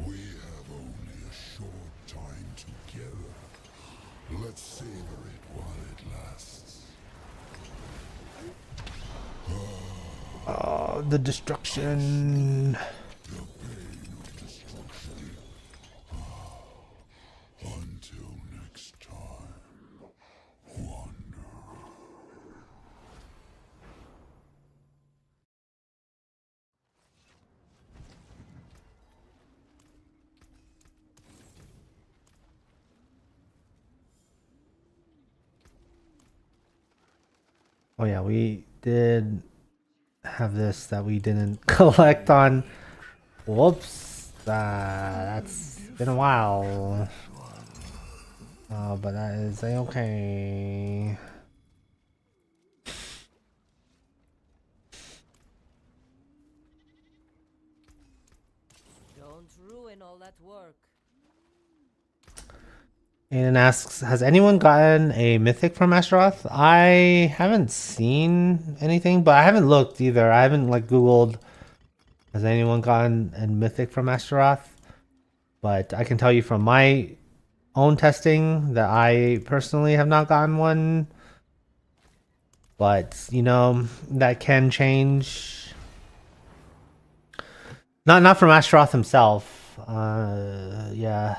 Speaker 3: We have only a short time together. Let's savor it while it lasts.
Speaker 1: Oh, the destruction.
Speaker 3: The pain of destruction. Until next time, wander.
Speaker 1: Oh yeah, we did have this that we didn't collect on. Whoops. That's been a while. But that is a-okay.
Speaker 5: Don't ruin all that work.
Speaker 1: Aiden asks, has anyone gotten a mythic from Astaroth? I haven't seen anything, but I haven't looked either. I haven't like Googled, has anyone gotten a mythic from Astaroth? But I can tell you from my own testing that I personally have not gotten one. But, you know, that can change. Not from Astaroth himself. Yeah.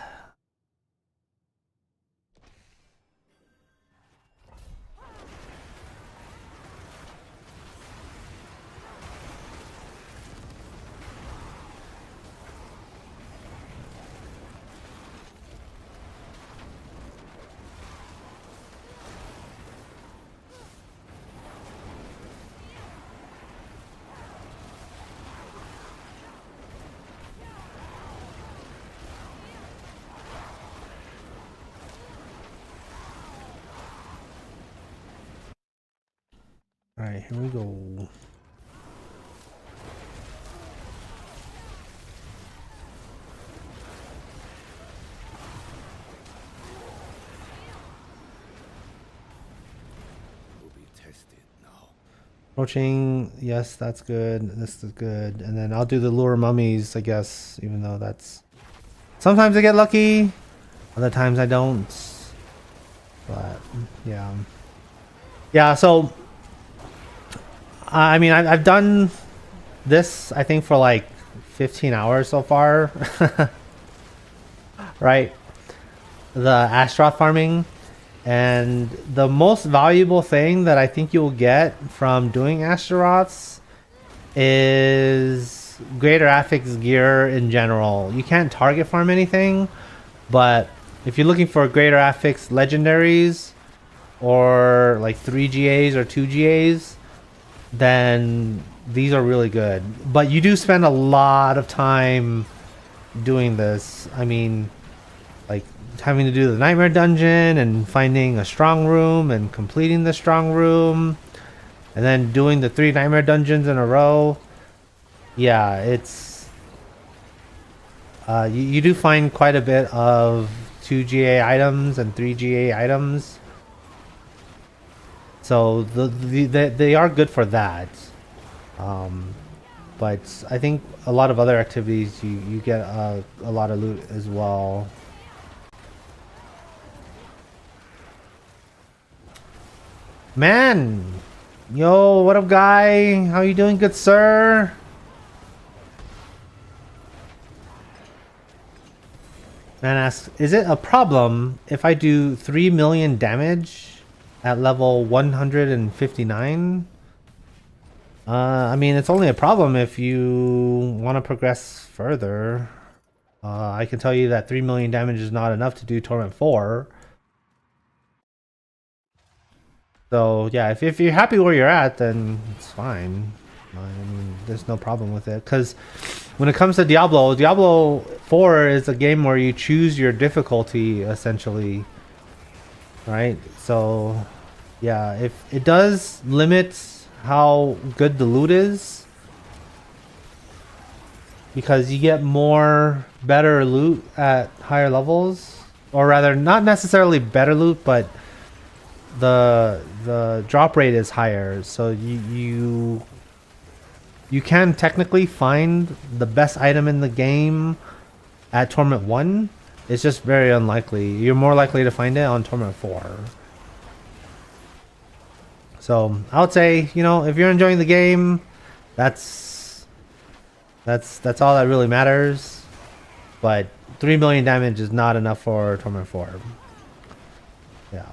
Speaker 1: Alright, here we go.
Speaker 2: Will be tested now.
Speaker 1: Approaching, yes, that's good. This is good. And then I'll do the lure mummies, I guess, even though that's... Sometimes I get lucky, other times I don't. But, yeah. Yeah, so... I mean, I've done this, I think, for like 15 hours so far. Right? The astaroth farming. And the most valuable thing that I think you'll get from doing astaroths is greater affix gear in general. You can't target farm anything, but if you're looking for greater affix legendaries or like 3 GAs or 2 GAs, then these are really good. But you do spend a lot of time doing this. I mean, like having to do the nightmare dungeon and finding a strong room and completing the strong room and then doing the 3 nightmare dungeons in a row. Yeah, it's you do find quite a bit of 2 GA items and 3 GA items, so they are good for that. But I think a lot of other activities you get a lot of loot as well. Man, yo, what up, guy? How you doing, good sir? Man asks, is it a problem if I do 3 million damage at level 159? I mean, it's only a problem if you want to progress further. I can tell you that 3 million damage is not enough to do Torment 4. So yeah, if you're happy where you're at, then it's fine. I mean, there's no problem with it. Because when it comes to Diablo, Diablo 4 is a game where you choose your difficulty, essentially. Right? So yeah, if it does limit how good the loot is, because you get more better loot at higher levels. Or rather, not necessarily better loot, but the drop rate is higher, so you can technically find the best item in the game at Torment 1. It's just very unlikely. You're more likely to find it on Torment 4. So I would say, you know, if you're enjoying the game, that's all that really matters. But 3 million damage is not enough for Torment 4. Yeah.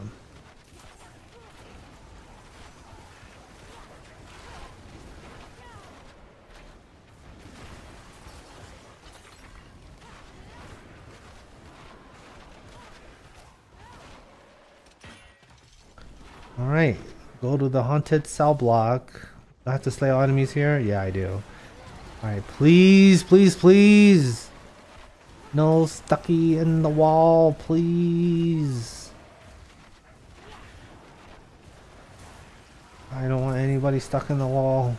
Speaker 1: Alright, go to the haunted cell block. Do I have to slay all enemies here? Yeah, I do. Alright, please, please, please! No stucky in the wall, please! I don't want anybody stuck in the wall.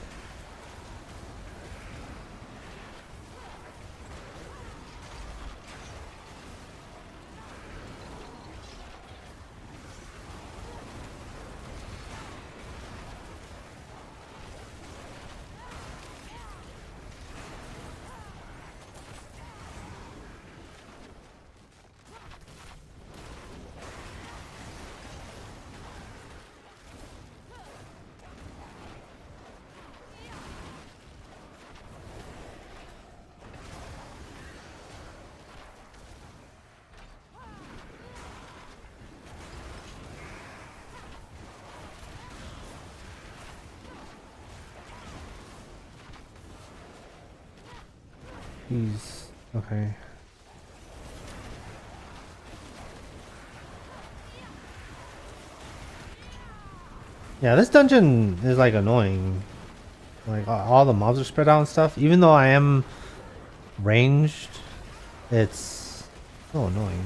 Speaker 1: Jeez. Okay. Yeah, this dungeon is like annoying. Like all the mobs are spread out and stuff. Even though I am ranged, it's so annoying.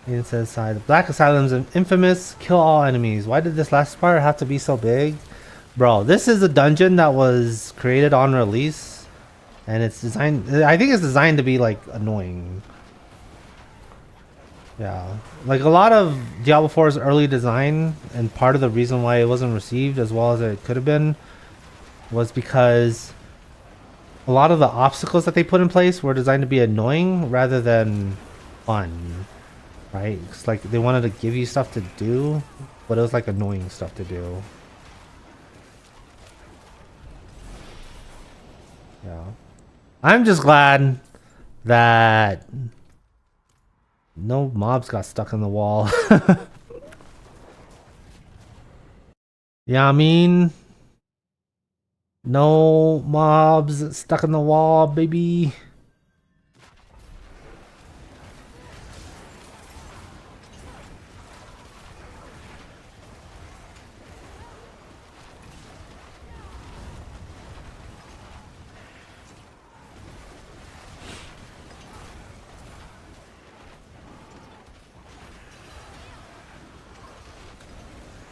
Speaker 1: It says side. The Black Asylum's infamous. Kill all enemies. Why did this last part have to be so big? Bro, this is a dungeon that was created on release. And it's designed... I think it's designed to be, like, annoying. Yeah. Like, a lot of Diablo 4's early design, and part of the reason why it wasn't received as well as it could have been, was because a lot of the obstacles that they put in place were designed to be annoying rather than fun. Right? It's like they wanted to give you stuff to do, but it was like annoying stuff to do. Yeah. I'm just glad that no mobs got stuck in the wall. Yeah, I mean, no mobs stuck in the wall, baby.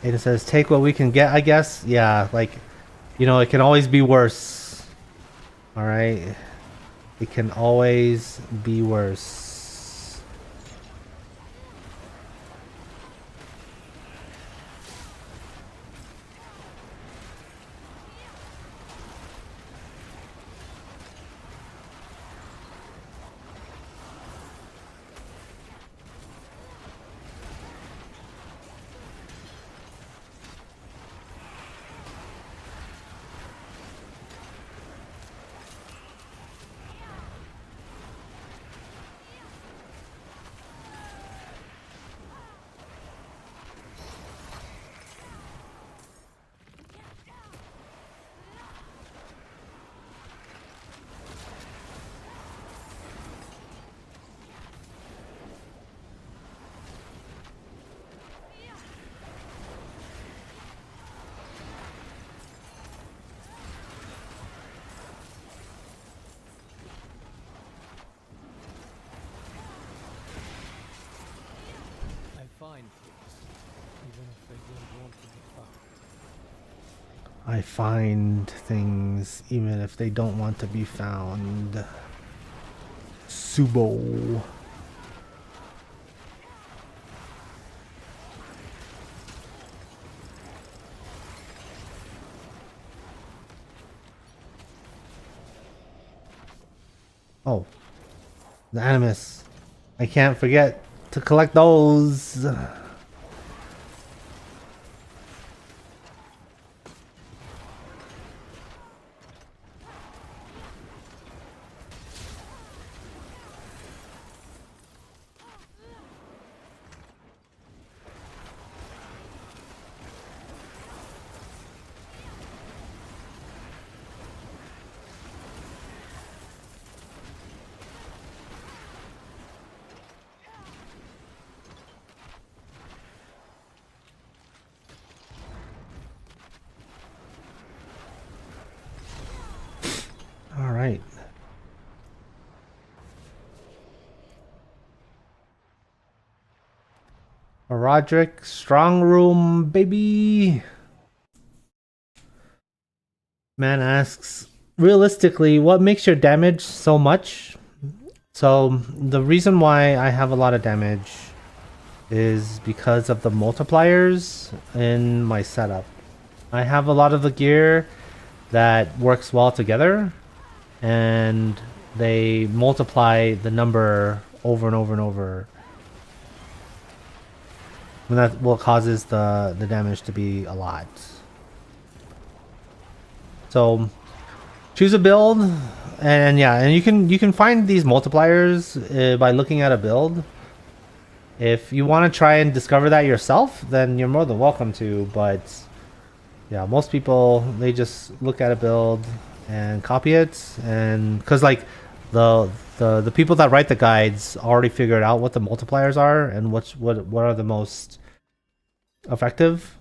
Speaker 1: It says, take what we can get, I guess. Yeah, like, you know, it can always be worse. Alright? It can always be worse.
Speaker 2: I find things, even if they don't want to be found.
Speaker 1: I find things even if they don't want to be found. Subo. Oh, the Animus. I can't forget to collect those. All right. Roderick, strong room, baby. Man asks, realistically, what makes your damage so much? So the reason why I have a lot of damage is because of the multipliers in my setup. I have a lot of the gear that works well together, and they multiply the number over and over and over. And that what causes the damage to be a lot. So choose a build, and yeah, and you can find these multipliers by looking at a build. If you want to try and discover that yourself, then you're more than welcome to, but yeah, most people, they just look at a build and copy it, and because like the people that write the guides already figured out what the multipliers are and what are the most effective,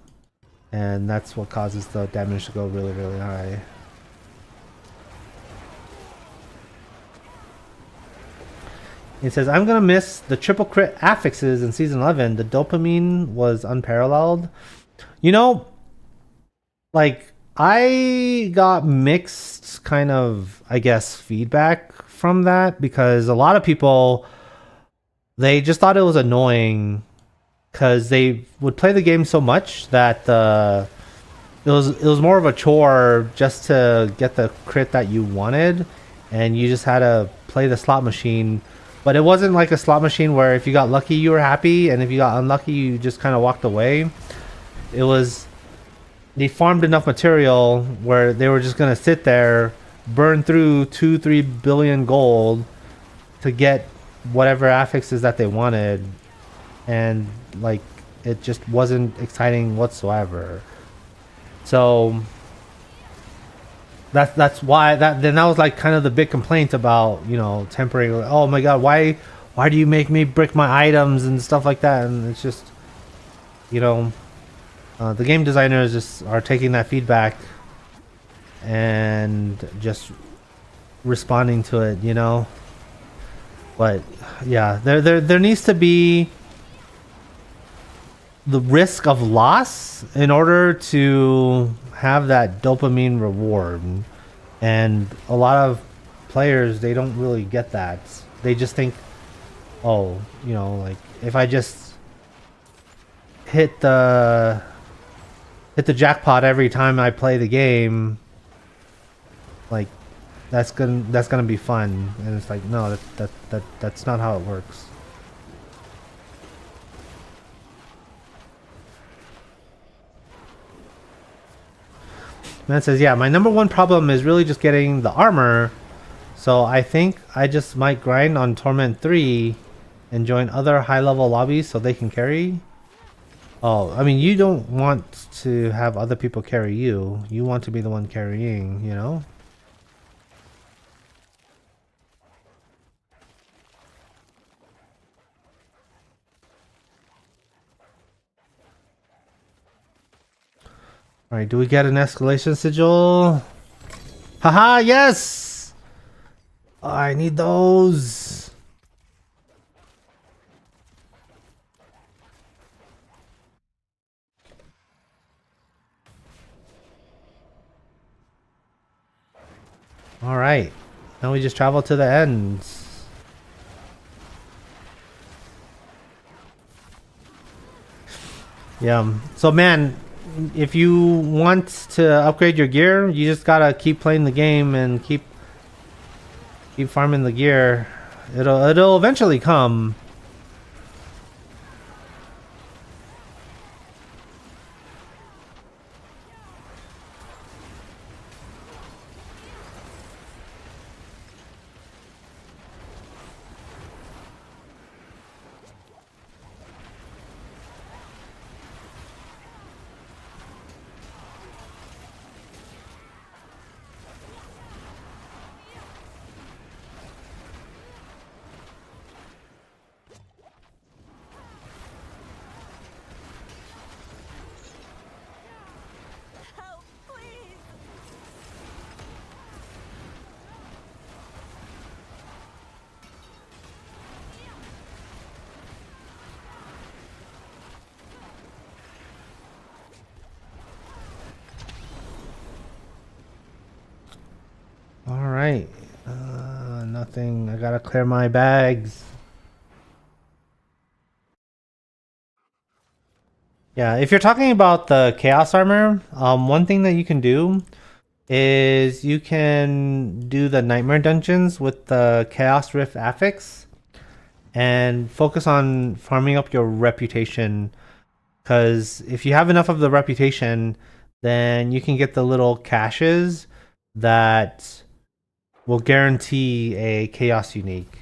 Speaker 1: and that's what causes the damage to go really, really high. It says, I'm gonna miss the triple crit affixes in season 11. The dopamine was unparalleled. You know, like, I got mixed kind of, I guess, feedback from that because a lot of people, they just thought it was annoying because they would play the game so much that it was more of a chore just to get the crit that you wanted, and you just had to play the slot machine. But it wasn't like a slot machine where if you got lucky you were happy, and if you got unlucky you just kind of walked away. It was, they farmed enough material where they were just gonna sit there, burn through 2-3 billion gold to get whatever affixes that they wanted, and like it just wasn't exciting whatsoever. So that's why that was like kind of the big complaint about, you know, tempering. Oh my god, why do you make me brick my items and stuff like that? And it's just, you know, the game designers just are taking that feedback and just responding to it, you know. But yeah, there needs to be the risk of loss in order to have that dopamine reward, and a lot of players, they don't really get that. They just think, oh, you know, like if I just hit the jackpot every time I play the game, like that's gonna be fun. And it's like, no, that's not how it works. Man says, yeah, my number one problem is really just getting the armor. So I think I just might grind on Torment 3 and join other high level lobbies so they can carry. Oh, I mean, you don't want to have other people carry you. You want to be the one carrying, you know? Alright, do we get an escalation sigil? Haha, yes! Oh, I need those. Alright, now we just travel to the ends. Yeah, so man, if you want to upgrade your gear, you just gotta keep playing the game and keep farming the gear. It'll eventually come.
Speaker 4: Help, please!
Speaker 1: Alright. Nothing. I gotta clear my bags. Yeah, if you're talking about the Chaos Armor, one thing that you can do is you can do the Nightmare Dungeons with the Chaos Rift affix and focus on farming up your reputation. Because if you have enough of the reputation, then you can get the little caches that will guarantee a Chaos Unique.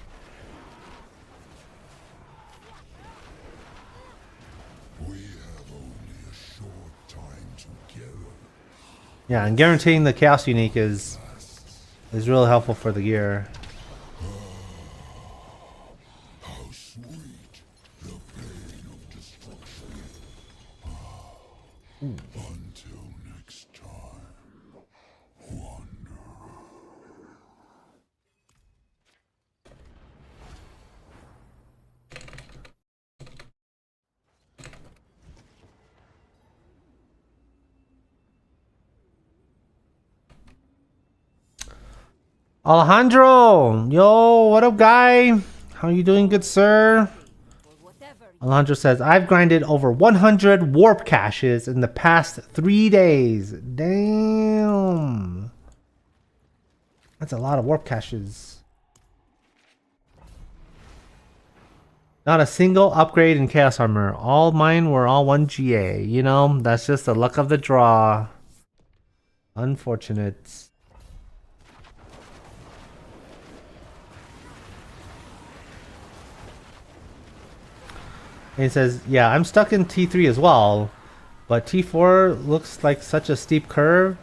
Speaker 3: We have only a short time together.
Speaker 1: Yeah, and guaranteeing the Chaos Unique is really helpful for the gear.
Speaker 3: How sweet the pain of destruction. Until next time, one.
Speaker 1: Alejandro! Yo, what up, guy? How you doing, good sir?
Speaker 5: For whatever
Speaker 1: Alejandro says, I've grinded over 100 warp caches in the past 3 days. Damn. That's a lot of warp caches. Not a single upgrade in Chaos Armor. All mine were all 1 GA. You know, that's just the luck of the draw. Unfortunate. And he says, yeah, I'm stuck in T3 as well. But T4 looks like such a steep curve.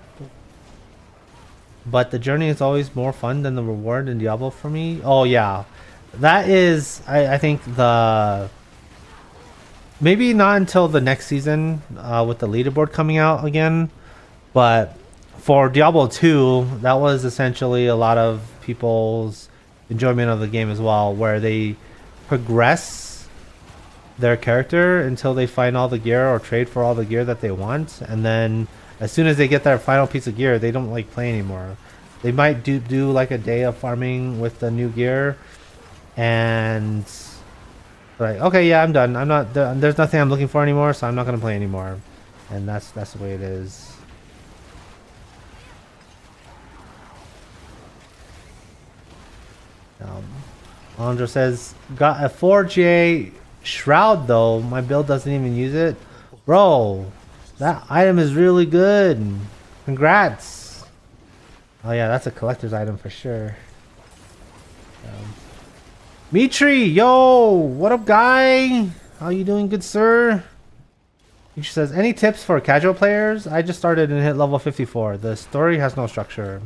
Speaker 1: But the journey is always more fun than the reward in Diablo for me. Oh, yeah. That is, I think, the... Maybe not until the next season with the leaderboard coming out again. But for Diablo 2, that was essentially a lot of people's enjoyment of the game as well. Where they progress their character until they find all the gear or trade for all the gear that they want. And then as soon as they get their final piece of gear, they don't like play anymore. They might do like a day of farming with the new gear. And... like, okay, yeah, I'm done. I'm not. There's nothing I'm looking for anymore, so I'm not gonna play anymore. And that's the way it is. Andro says, got a 4J shroud though. My build doesn't even use it, bro. That item is really good. Congrats. Oh yeah, that's a collector's item for sure. Mitri, yo, what up, guy? How you doing, good sir? He says, any tips for casual players? I just started and hit level 54. The story has no structure.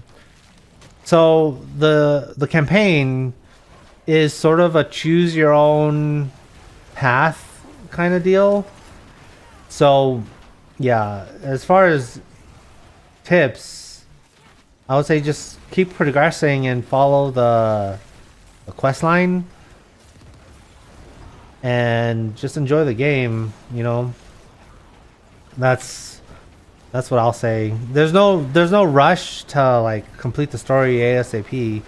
Speaker 1: So the campaign is sort of a choose your own path kind of deal. So yeah, as far as tips, I would say just keep progressing and follow the quest line. And just enjoy the game, you know. That's what I'll say. There's no rush to like complete the story ASAP.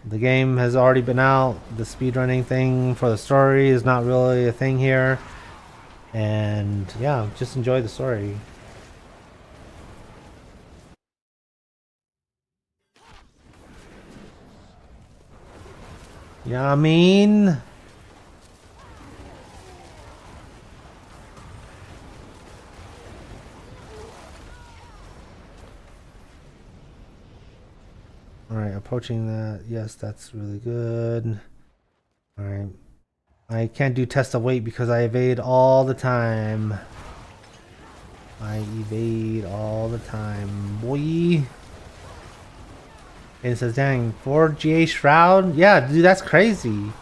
Speaker 1: The game has already been out. The speedrunning thing for the story is not really a thing here. And yeah, just enjoy the story. Yeah, I mean, alright, approaching that. Yes, that's really good. Alright. I can't do test of weight because I evade all the time. I evade all the time, boy. And it says, dang, 4GA Shroud? Yeah, dude, that's crazy.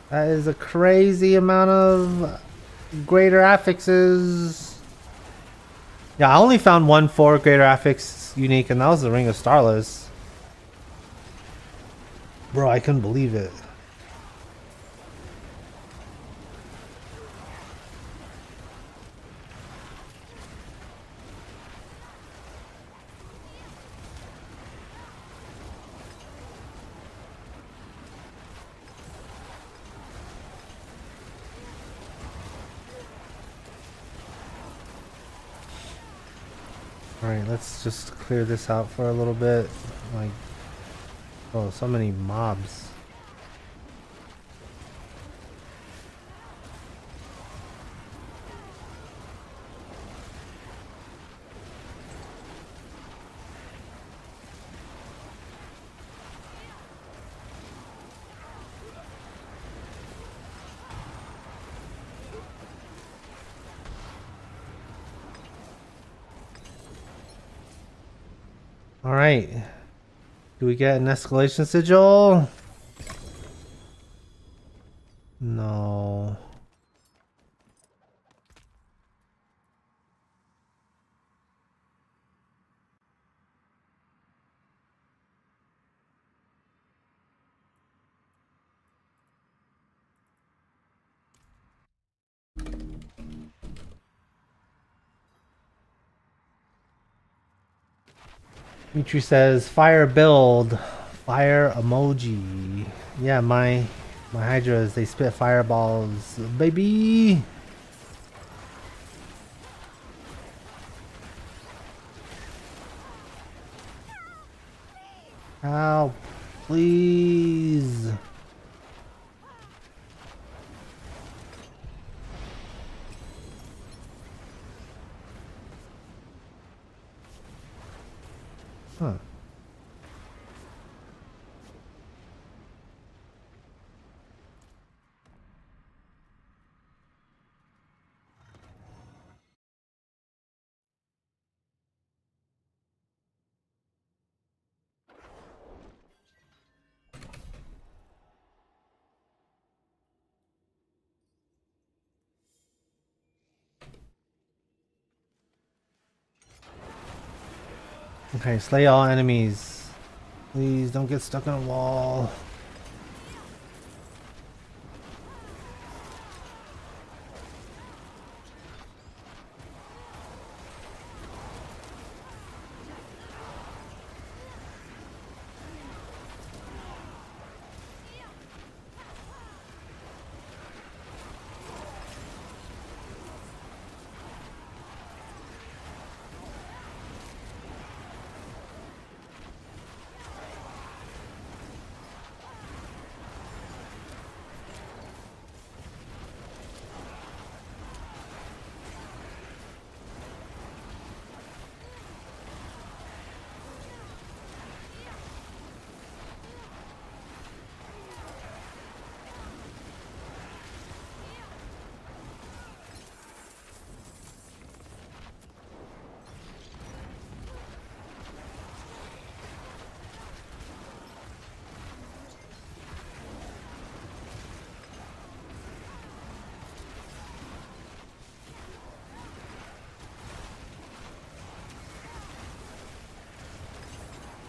Speaker 1: That is a crazy amount of greater affixes. Yeah, I only found one 4 greater affix unique, and that was the Ring of Starless. Bro, I couldn't believe it. Alright, let's just clear this out for a little bit. Like, oh, so many mobs. Alright. Do we get an escalation sigil? No. Mitri says, fire build. Fire emoji. Yeah, my hydras, they spit fireballs, baby. Help, please. Huh. Okay, slay all enemies. Please don't get stuck in a wall.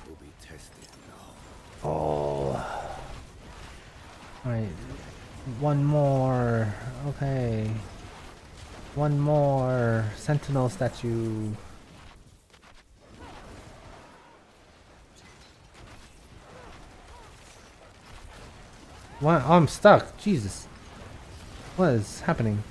Speaker 2: Will be tested now.
Speaker 1: Oh. Alright. One more. Okay. One more. Sentinel statue. What? Oh, I'm stuck. Jesus. What is happening?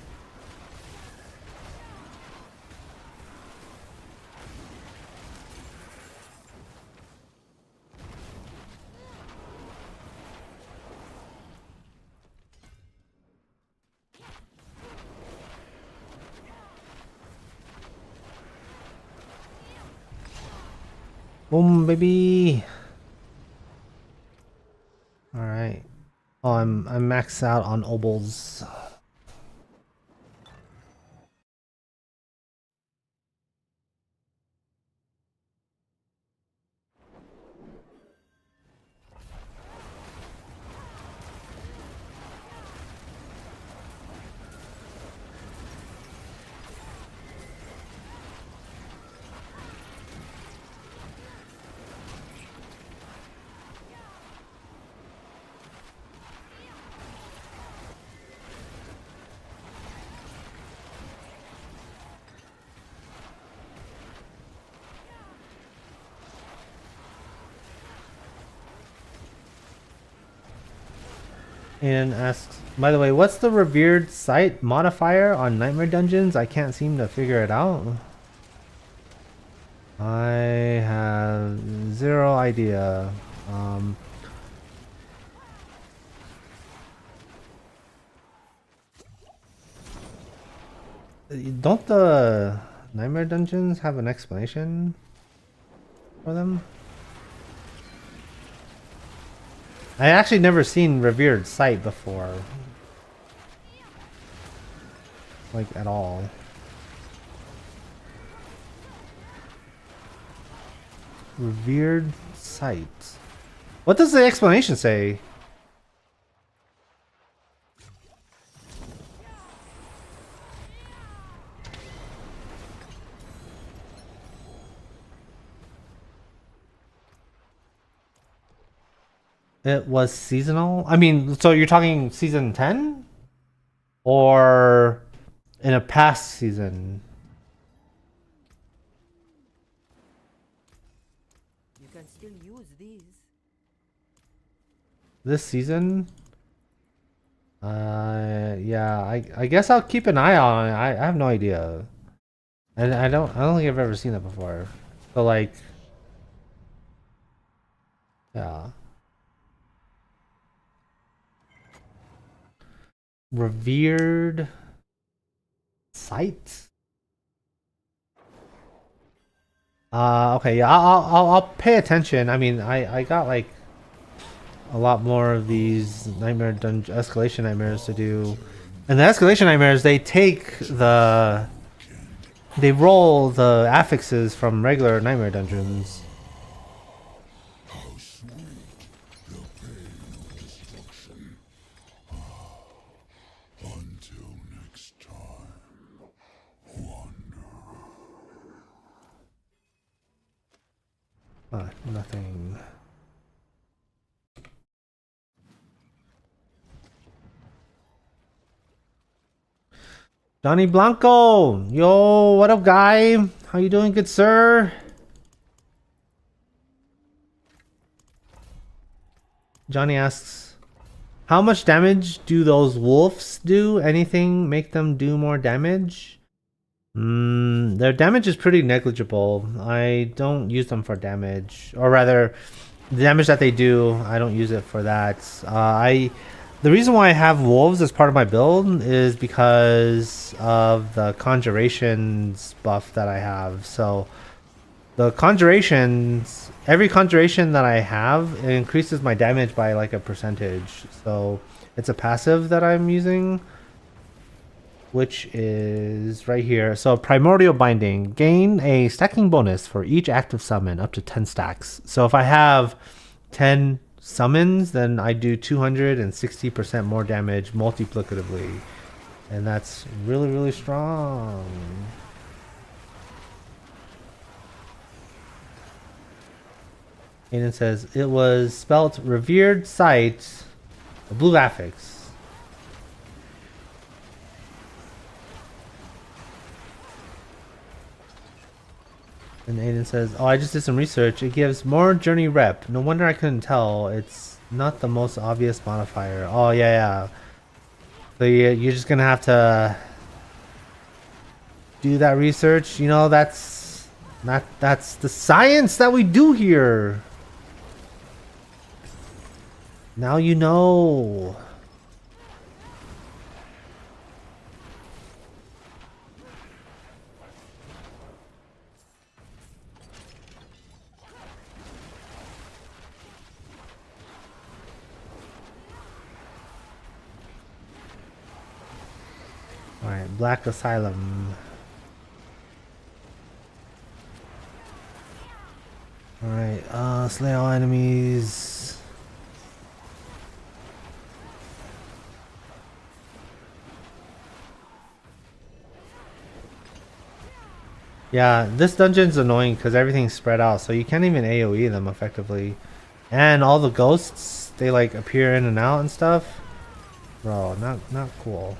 Speaker 1: Boom, baby. All right. Oh, I'm maxed out on obols. And asks, by the way, what's the revered site modifier on Nightmare Dungeons? I can't seem to figure it out. I have zero idea. Don't the Nightmare Dungeons have an explanation for them? I actually never seen revered site before. Like, at all. Revered site. What does the explanation say? It was seasonal? I mean, so you're talking season 10? Or in a past season?
Speaker 5: You can still use these.
Speaker 1: this season. Yeah, I guess I'll keep an eye on it. I have no idea. And I don't think I've ever seen that before. So like, yeah. Revered sites? Okay, yeah, I'll pay attention. I mean, I got like a lot more of these nightmare dungeon escalation nightmares to do. And the escalation nightmares, they roll the affixes from regular nightmare dungeons.
Speaker 3: How sweet the pain of destruction. Until next time, wander.
Speaker 1: Nothing. Johnny Blanco! Yo, what up, guy? How you doing, good sir? Johnny asks, how much damage do those wolves do? Anything make them do more damage? Their damage is pretty negligible. I don't use them for damage. Or rather, the damage that they do, I don't use it for that. The reason why I have wolves as part of my build is because of the conjurations buff that I have. So the conjurations, every conjuration that I have, it increases my damage by like a percentage. So it's a passive that I'm using, which is right here. So primordial binding, gain a stacking bonus for each active summon up to 10 stacks. So if I have 10 summons, then I do 260% more damage multiplicatively, and that's really, really strong. Aiden says it was spelt revered sight, a blue affix. And Aiden says, oh, I just did some research. It gives more journey rep. No wonder I couldn't tell. It's not the most obvious modifier. Oh, yeah. So you're just going to have to do that research. You know, that's the science that we do here. Now you know. Alright, Black Asylum. Alright, slay all enemies. Yeah, this dungeon's annoying because everything's spread out, so you can't even AoE them effectively. And all the ghosts, they like appear in and out and stuff. Bro, not cool.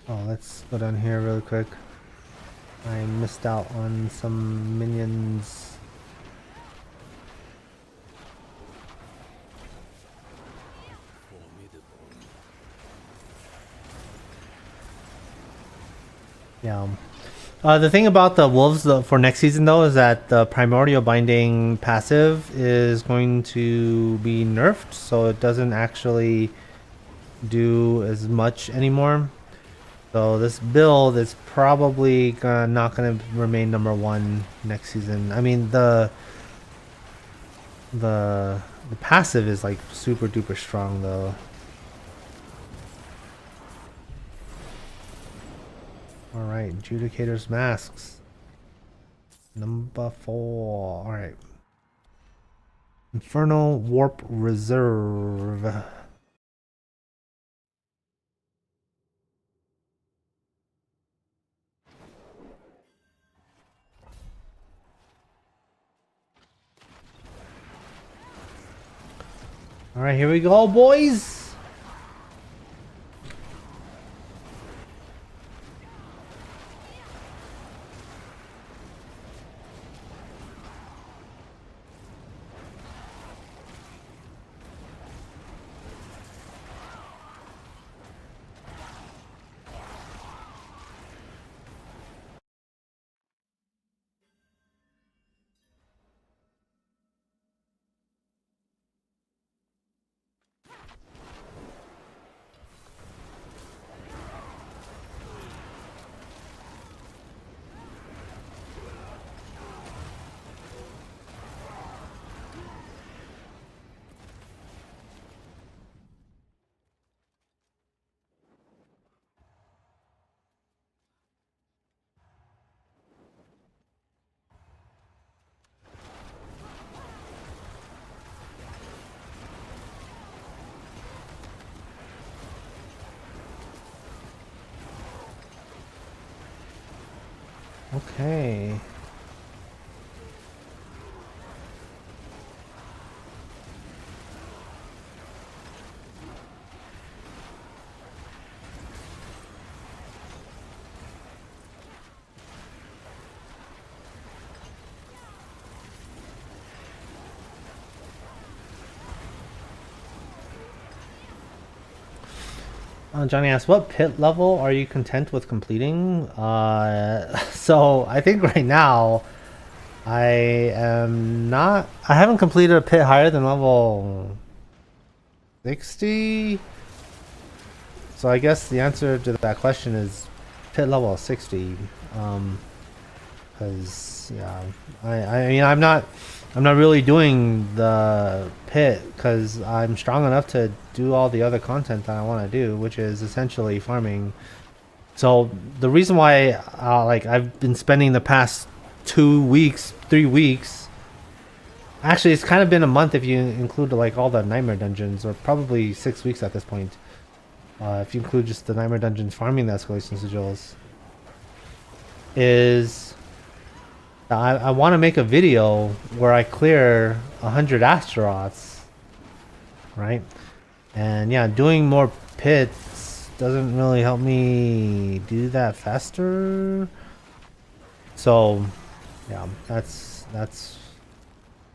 Speaker 1: Oh, let's go down here really quick. I missed out on some minions. Yeah. The thing about the wolves for next season though is that the primordial binding passive is going to be nerfed, so it doesn't actually do as much anymore. So this build is probably not gonna remain #1 next season. I mean the passive is like super duper strong though. Alright, Judicator's Masks. #4. Alright. Infernal Warp Reserve. All right, here we go, boys. Okay. Johnny asks, what pit level are you content with completing? So I think right now I am not. I haven't completed a pit higher than level 60. So I guess the answer to that question is pit level 60. Because yeah, I mean I'm not really doing the pit because I'm strong enough to do all the other content that I want to do, which is essentially farming. So the reason why like I've been spending the past 2 weeks, 3 weeks, actually it's kind of been a month if you include like all the nightmare dungeons, or probably 6 weeks at this point, if you include just the nightmare dungeons farming the escalation sigils, is I want to make a video where I clear 100 astaroths, right? And yeah, doing more pits doesn't really help me do that faster. So yeah, that's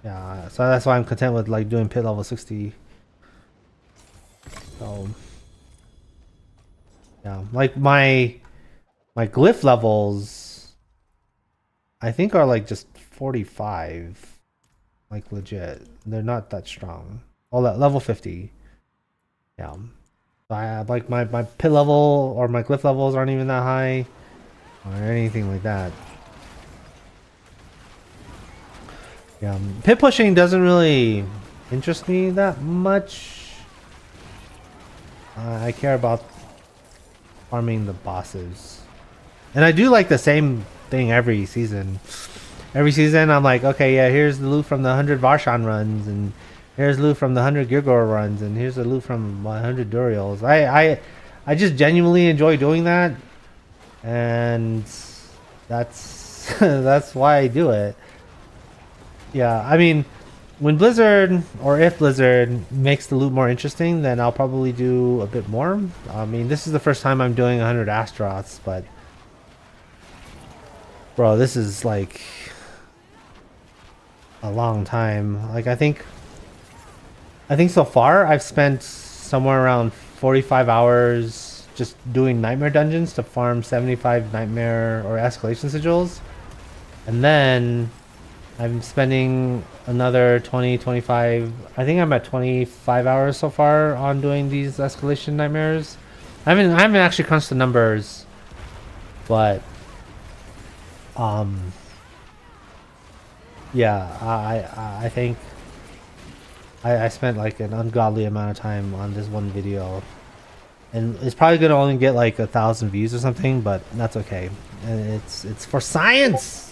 Speaker 1: yeah. So that's why I'm content with like doing pit level 60. So yeah, like my glyph levels, I think are like just 45, like legit. They're not that strong. Oh, that level 50. Yeah. So I like my pit level or my glyph levels aren't even that high or anything like that. Yeah, pit pushing doesn't really interest me that much. I care about farming the bosses, and I do like the same thing every season. Every season, I'm like, okay, yeah, here's the loot from the 100 Varshan runs, and here's loot from the 100 Girgor runs, and here's the loot from 100 Duriels. I just genuinely enjoy doing that, and that's that's why I do it. Yeah, I mean, when Blizzard, or if Blizzard makes the loot more interesting, then I'll probably do a bit more. I mean, this is the first time I'm doing 100 Astaroths, but bro, this is like a long time. Like I think so far I've spent somewhere around 45 hours just doing nightmare dungeons to farm 75 nightmare or escalation sigils, and then I'm spending another 25. I think I'm at 25 hours so far on doing these escalation nightmares. I haven't actually crunched the numbers, but yeah, I think I spent like an ungodly amount of time on this one video, and it's probably gonna only get like 1,000 views or something, but that's okay. And it's for science.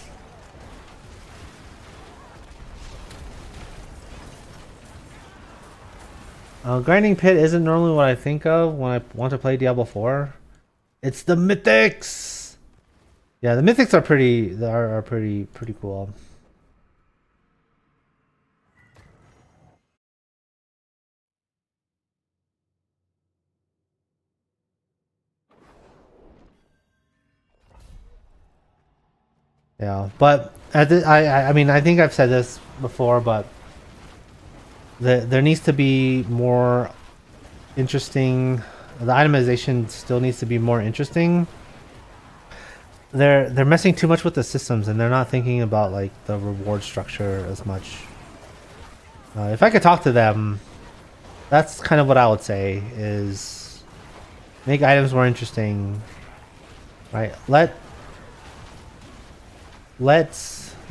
Speaker 1: Grinding pit isn't normally what I think of when I want to play Diablo 4. It's the mythics. Yeah, the mythics are pretty cool. Yeah, but I mean I think I've said this before, but there needs to be more interesting. The itemization still needs to be more interesting. They're messing too much with the systems, and they're not thinking about like the reward structure as much. If I could talk to them, that's kind of what I would say is make items more interesting, right? Let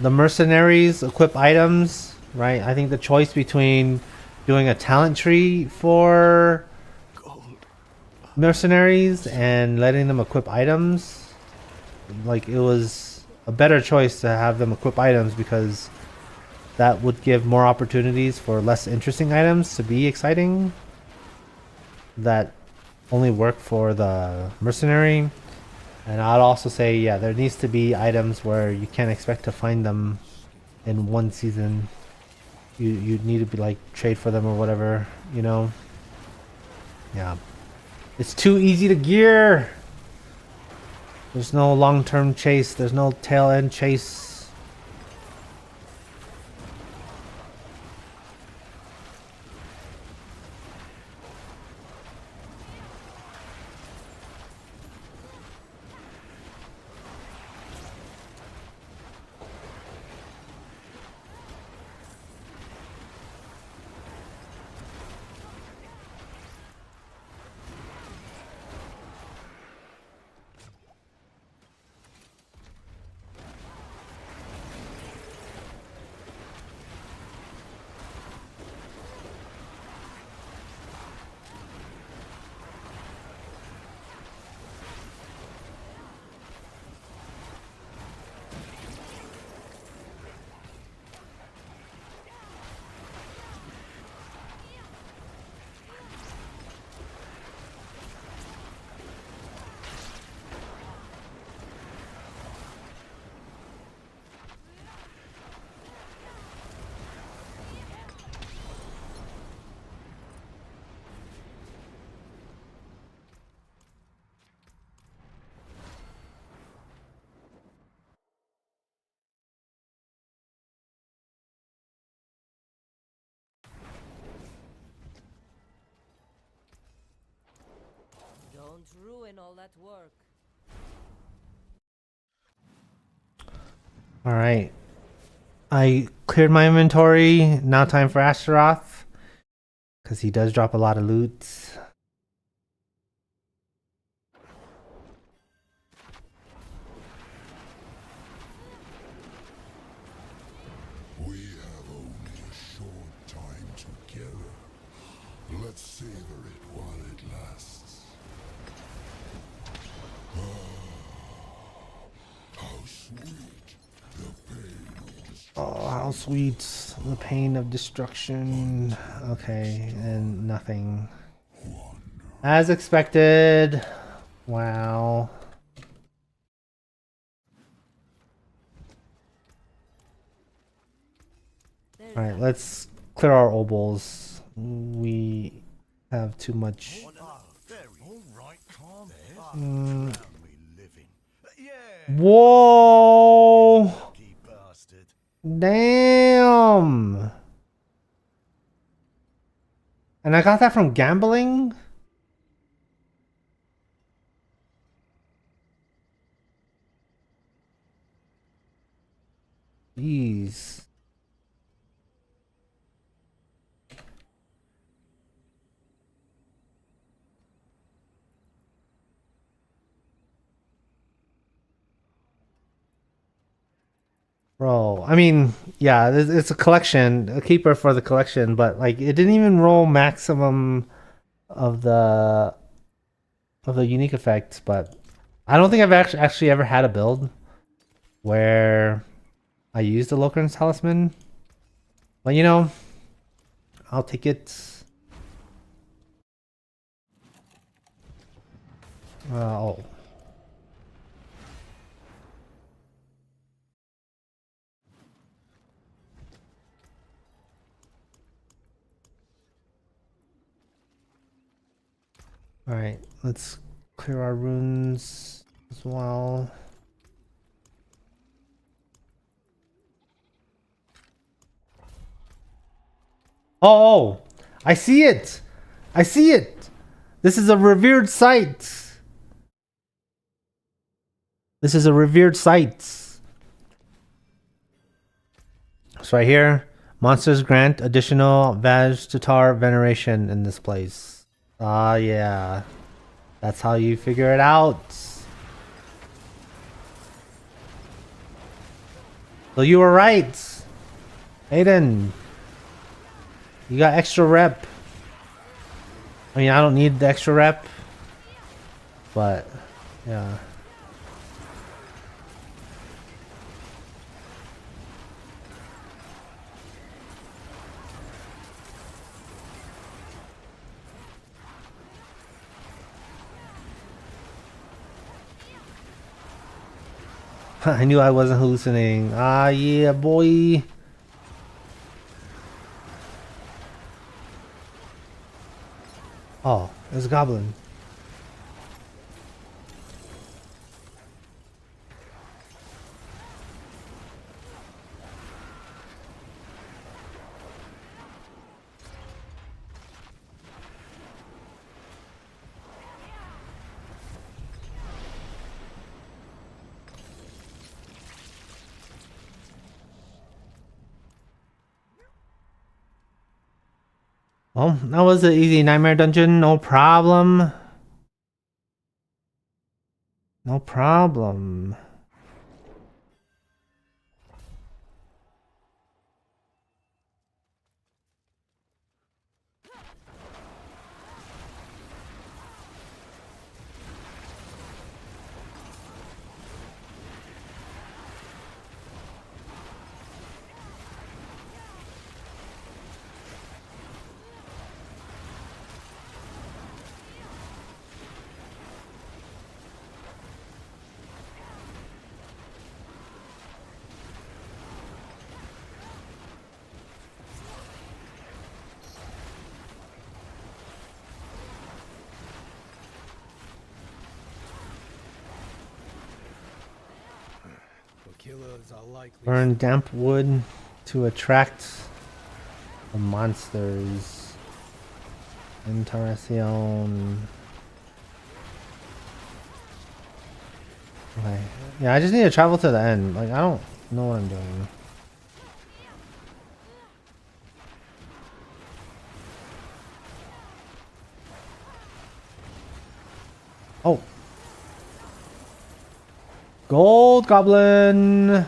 Speaker 1: the mercenaries equip items, right? I think the choice between doing a talent tree for mercenaries and letting them equip items, like it was a better choice to have them equip items because that would give more opportunities for less interesting items to be exciting that only work for the mercenary. And I'd also say, yeah, there needs to be items where you can't expect to find them in one season. You need to be like trade for them or whatever, you know? Yeah. It's too easy to gear. There's no long-term chase. There's no tail end chase.
Speaker 5: Don't ruin all that work.
Speaker 1: All right. I cleared my inventory. Now time for Astaroth. Because he does drop a lot of loot.
Speaker 3: We have only a short time together. Let's savor it while it lasts. How sweet the pain of destruction.
Speaker 1: Oh, how sweet. The pain of destruction. Okay, and nothing. As expected. Wow. Alright, let's clear our obols. We have too much. Whoa! Damn! And I got that from gambling? Jeez. Bro, I mean, yeah, it's a collection, a keeper for the collection, but like it didn't even roll maximum of the unique effects. But I don't think I've actually ever had a build where I used the Locrin's Talisman. But you know, I'll take it. Oh. Alright, let's clear our runes as well. Oh! I see it! I see it! This is a revered site! This is a revered site. So right here, monsters grant additional Vajtatar veneration in this place. Ah, yeah. That's how you figure it out. So you were right. Aiden. You got extra rep. I mean, I don't need the extra rep. But, yeah. I knew I wasn't hallucinating. Ah, yeah, boy. Oh, there's a goblin. Well, that was an easy nightmare dungeon. No problem. No problem.
Speaker 2: The killers are likely.
Speaker 1: Burn damp wood to attract the monsters. Interacción. Okay. Yeah, I just need to travel to the end. Like, I don't know what I'm doing. Oh. Gold goblin.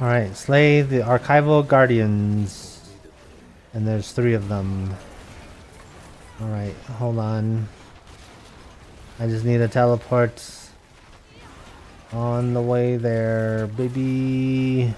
Speaker 1: Alright, slay the archival guardians. And there's 3 of them. Alright, hold on. I just need to teleport on the way there, baby.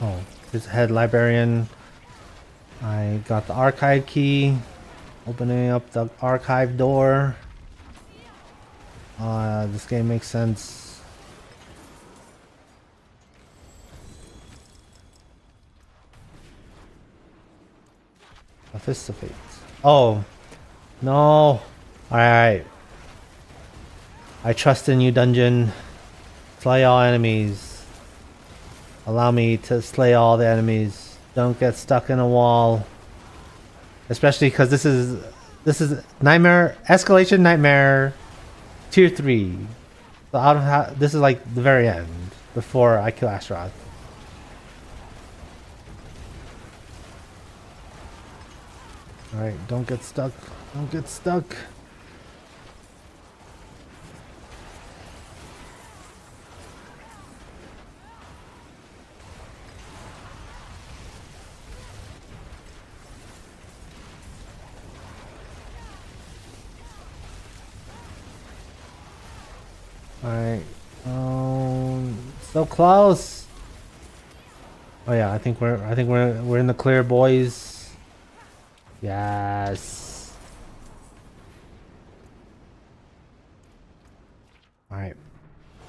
Speaker 1: Oh, here's head librarian. I got the archive key. Opening up the archive door. This game makes sense. A fist of fate. Oh, no. Alright. I trust in you, dungeon. Slay all enemies. Allow me to slay all the enemies. Don't get stuck in a wall. Especially because this is nightmare escalation nightmare tier 3. So I don't have, this is like the very end before I kill Astaroth. Alright, don't get stuck. Don't get stuck. Alright. So close. Oh yeah, I think we're in the clear, boys. Yes. Alright.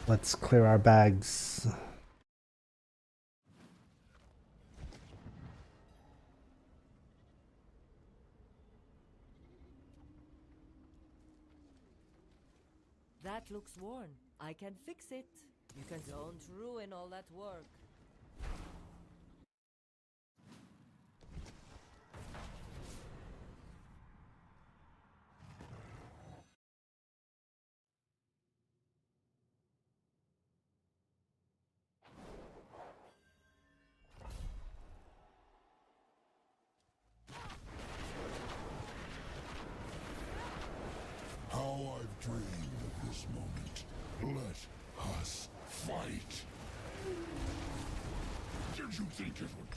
Speaker 1: Let's clear our bags.
Speaker 5: That looks worn. I can fix it. You can don't ruin all that work.
Speaker 3: How I've dreamed of this moment. Let us fight. Did you think it would?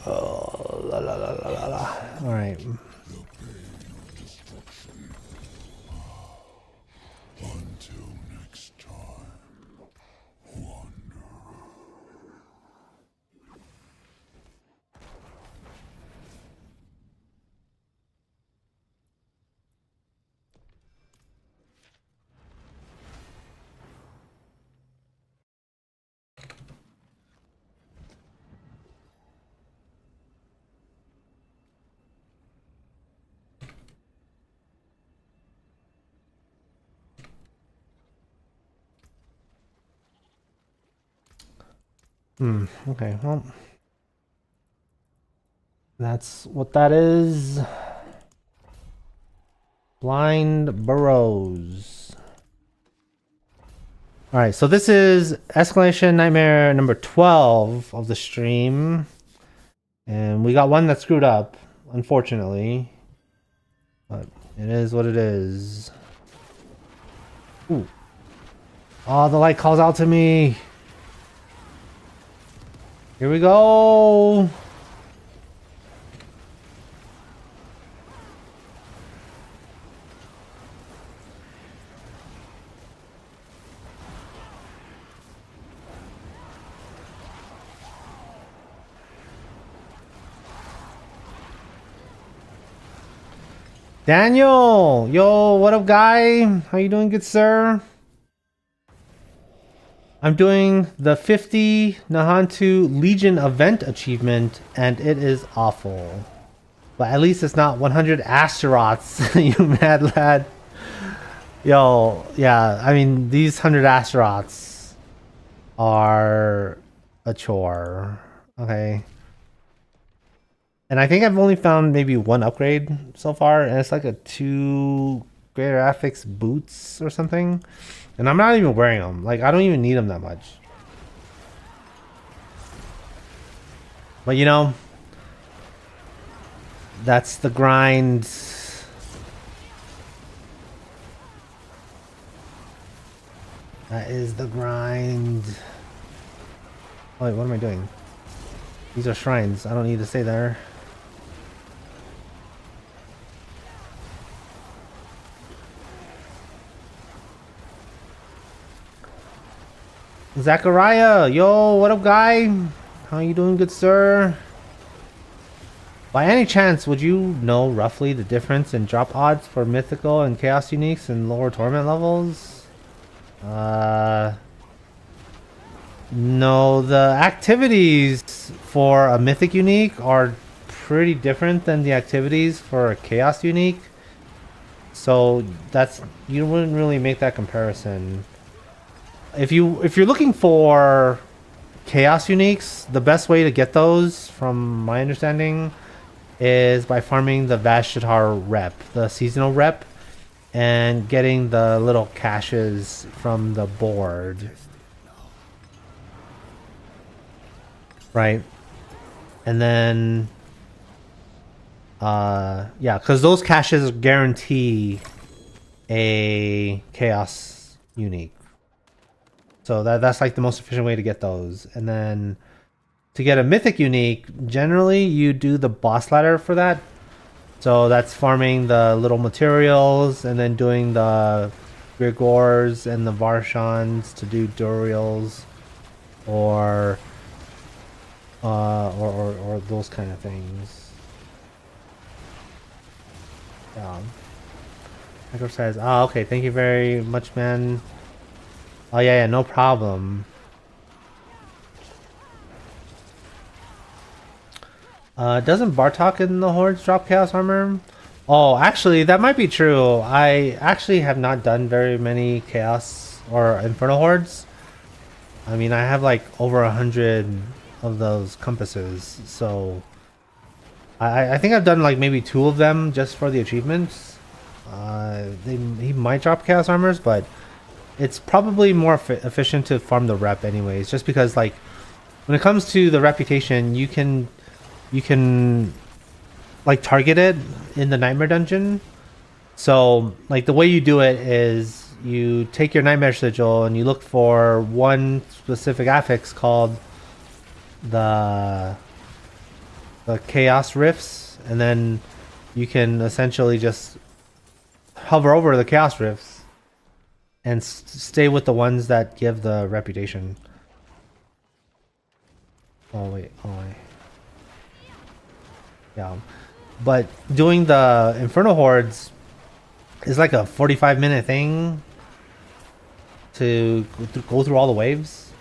Speaker 1: Oh, la la la la la la. Alright.
Speaker 3: The pain of destruction. Until next time. Wonder.
Speaker 1: Okay, well. That's what that is. Blind Burrows. Alright, so this is Escalation Nightmare number 12 of the stream. And we got one that screwed up, unfortunately. But it is what it is. Ooh. Oh, the light calls out to me. Here we go. Daniel, yo, what up, guy? How you doing, good sir? I'm doing the 50 Nahantu Legion event achievement, and it is awful. But at least it's not 100 Astaroths, you mad lad. Yo, yeah, I mean, these 100 Astaroths are a chore. Okay. And I think I've only found maybe one upgrade so far, and it's like a 2 greater affix boots or something. And I'm not even wearing them. Like, I don't even need them that much. But you know, that's the grind. That is the grind. Oh, wait, what am I doing? These are shrines. I don't need to stay there. Zachariah, yo, what up, guy? How you doing, good sir? By any chance, would you know roughly the difference in drop odds for mythical and chaos uniques and lower torment levels? No, the activities for a mythic unique are pretty different than the activities for a chaos unique. So that's, you wouldn't really make that comparison. If you're looking for chaos uniques, the best way to get those, from my understanding, is by farming the Vashitar rep, the seasonal rep, and getting the little caches from the board. Right? And then yeah, because those caches guarantee a chaos unique. So that's like the most efficient way to get those. And then to get a mythic unique, generally you do the boss ladder for that. So that's farming the little materials and then doing the Grigors and the Varshans to do Duriels or those kind of things. Yeah. Micro says, "Oh, okay. Thank you very much, man. Oh yeah, no problem." Doesn't Bartok in the Hordes drop Chaos Armor? Oh, actually, that might be true. I actually have not done very many Chaos or Infernal Hordes. I mean, I have like over 100 of those compasses, so I think I've done like maybe 2 of them just for the achievements. He might drop Chaos Armors, but it's probably more efficient to farm the rep anyways, just because like when it comes to the reputation, you can like target it in the Nightmare Dungeon. So like the way you do it is you take your Nightmare Sigil and you look for one specific affix called the Chaos Rifts, and then you can essentially just hover over the Chaos Rifts and stay with the ones that give the reputation. Oh wait. Yeah, but doing the Infernal Hordes is like a 45-minute thing to go through all the waves.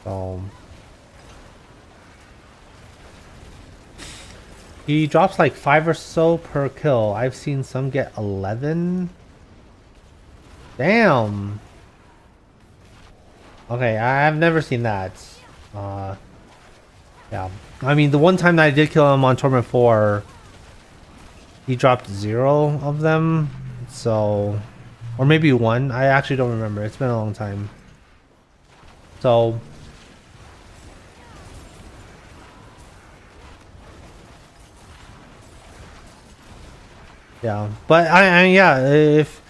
Speaker 1: So he drops like 5 or so per kill. I've seen some get 11. Damn. Okay, I've never seen that. Yeah. I mean, the one time that I did kill him on Torment 4, he dropped 0 of them. So, or maybe 1. I actually don't remember. It's been a long time. So, yeah. But yeah, if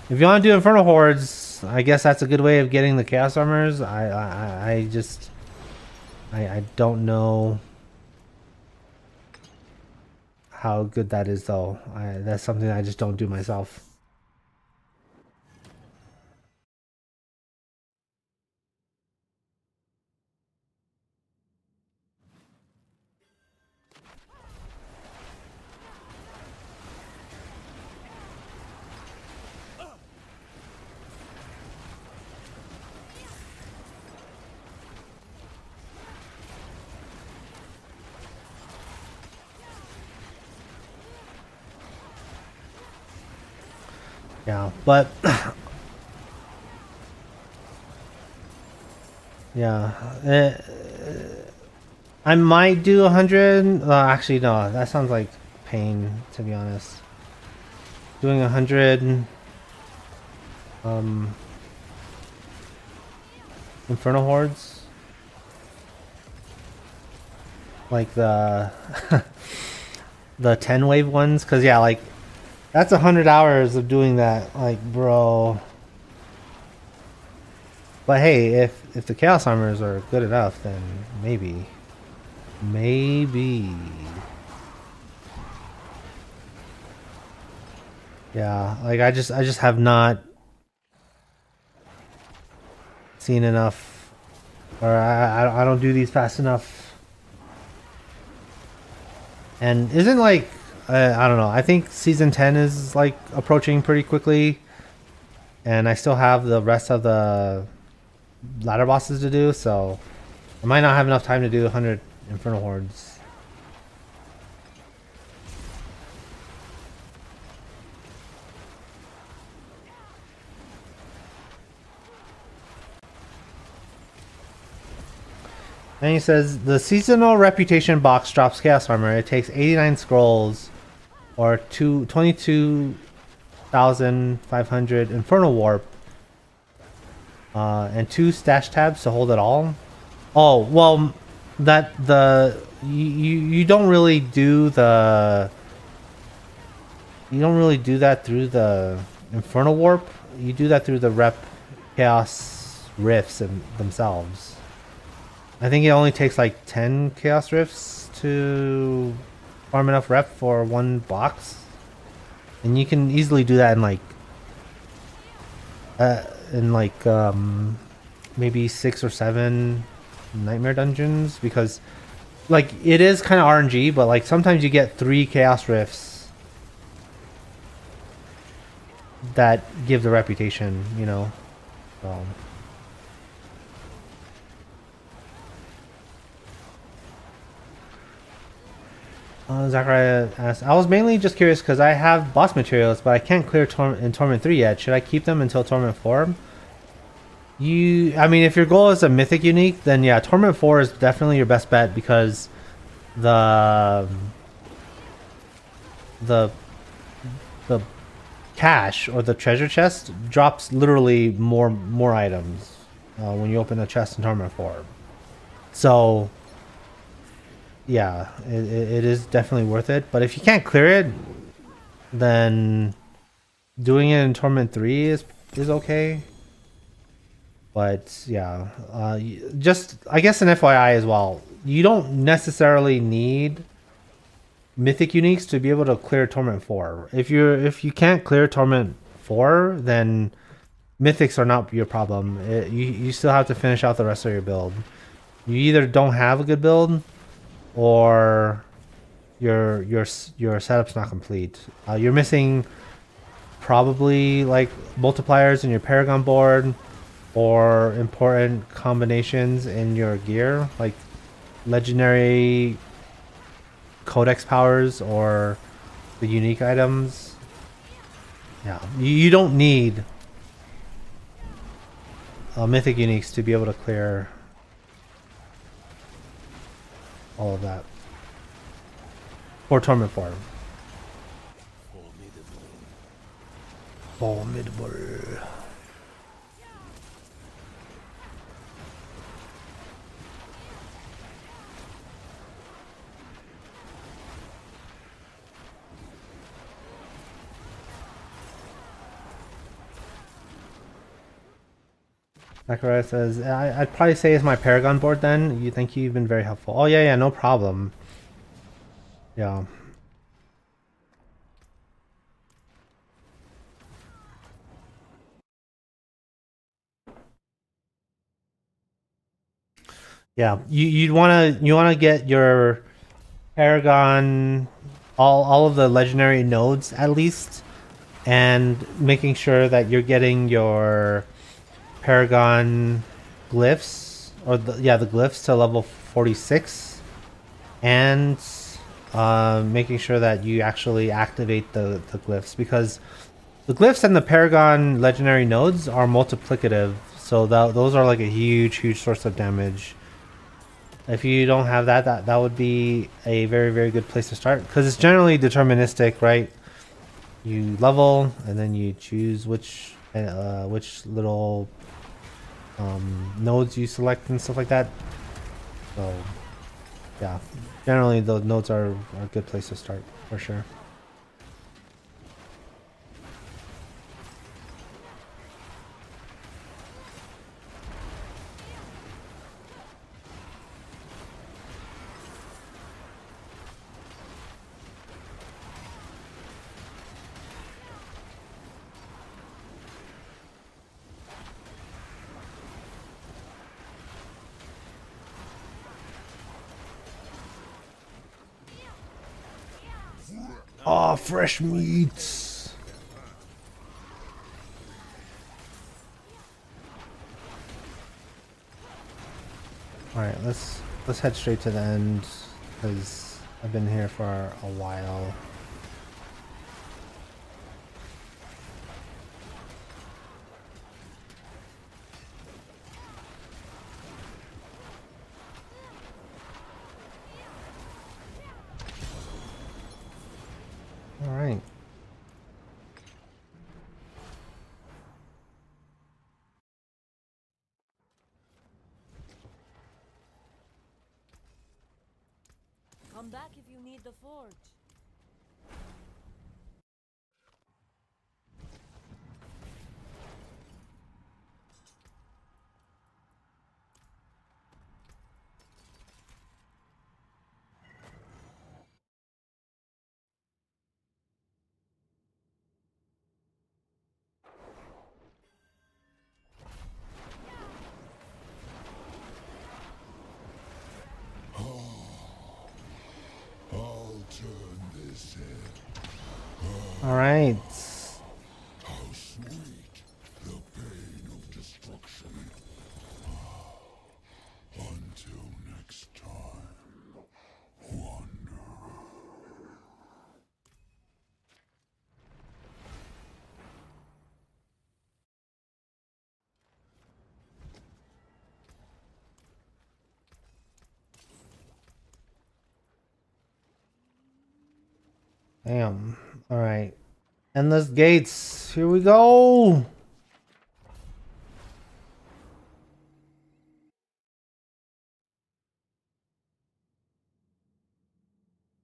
Speaker 1: you want to do Infernal Hordes, I guess that's a good way of getting the Chaos Armors. I don't know how good that is, though. That's something I just don't do myself. Yeah, but yeah, I might do 100. Actually, no, that sounds like pain, to be honest. Doing 100 Infernal Hordes, like the the 10 wave ones, because yeah, like that's 100 hours of doing that, like, bro. But hey, if the Chaos Armors are good enough, then maybe. Yeah, like I just have not seen enough or I don't do these fast enough. And isn't like I don't know. I think season 10 is like approaching pretty quickly, and I still have the rest of the ladder bosses to do, so I might not have enough time to do 100 Infernal Hordes. And he says the seasonal reputation box drops chaos armor. It takes 89 scrolls or 22,500 infernal warp and 2 stash tabs to hold it all. Oh, well, that the you don't really do the that through the infernal warp. You do that through the rep chaos rifts themselves. I think it only takes like 10 chaos rifts to farm enough rep for one box, and you can easily do that in maybe 6 or 7 nightmare dungeons, because like it is kind of RNG, but like sometimes you get 3 chaos rifts that give the reputation, you know. So. Zachariah asks, I was mainly just curious because I have boss materials, but I can't clear in Torment 3 yet. Should I keep them until Torment 4? I mean, if your goal is a mythic unique, then yeah, Torment 4 is definitely your best bet, because the cache or the treasure chest drops literally more items when you open a chest in Torment 4. So yeah, it is definitely worth it. But if you can't clear it, then doing it in Torment 3 is okay. But yeah, just I guess an FYI as well. You don't necessarily need mythic uniques to be able to clear Torment 4. If you can't clear Torment 4, then mythics are not your problem. You still have to finish out the rest of your build. You either don't have a good build, or your setup's not complete. You're missing probably like multipliers in your Paragon board, or important combinations in your gear, like legendary codex powers or the unique items. Yeah, you don't need mythic uniques to be able to clear all of that for Torment 4. Formidable. Zachariah says, I'd probably say it's my Paragon board then. You've been very helpful. Oh yeah, no problem. Yeah. Yeah, you wanna get your Paragon, all of the legendary nodes at least, and making sure that you're getting your Paragon glyphs, or the glyphs to level 46, and making sure that you actually activate the glyphs, because the glyphs and the Paragon legendary nodes are multiplicative, so those are like a huge source of damage. If you don't have that would be a very good place to start, because it's generally deterministic, right? You level and then you choose which little nodes you select and stuff like that. So yeah, generally those nodes are a good place to start for sure. Oh, fresh meats. All right, let's head straight to the end because I've been here for a while. All right.
Speaker 5: Come back if you need the forge.
Speaker 3: I'll turn this head.
Speaker 1: All right.
Speaker 3: How sweet the pain of destruction. Until next time, one.
Speaker 1: Damn. All right. Endless gates. Here we go.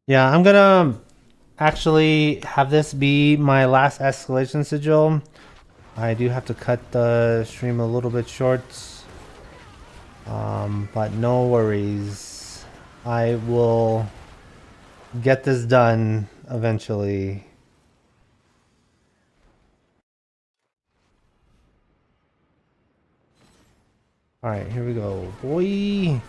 Speaker 1: Yeah, I'm gonna actually have this be my last escalation sigil. I do have to cut the stream a little bit short. But no worries. I will get this done eventually. Alright, here we go, boy.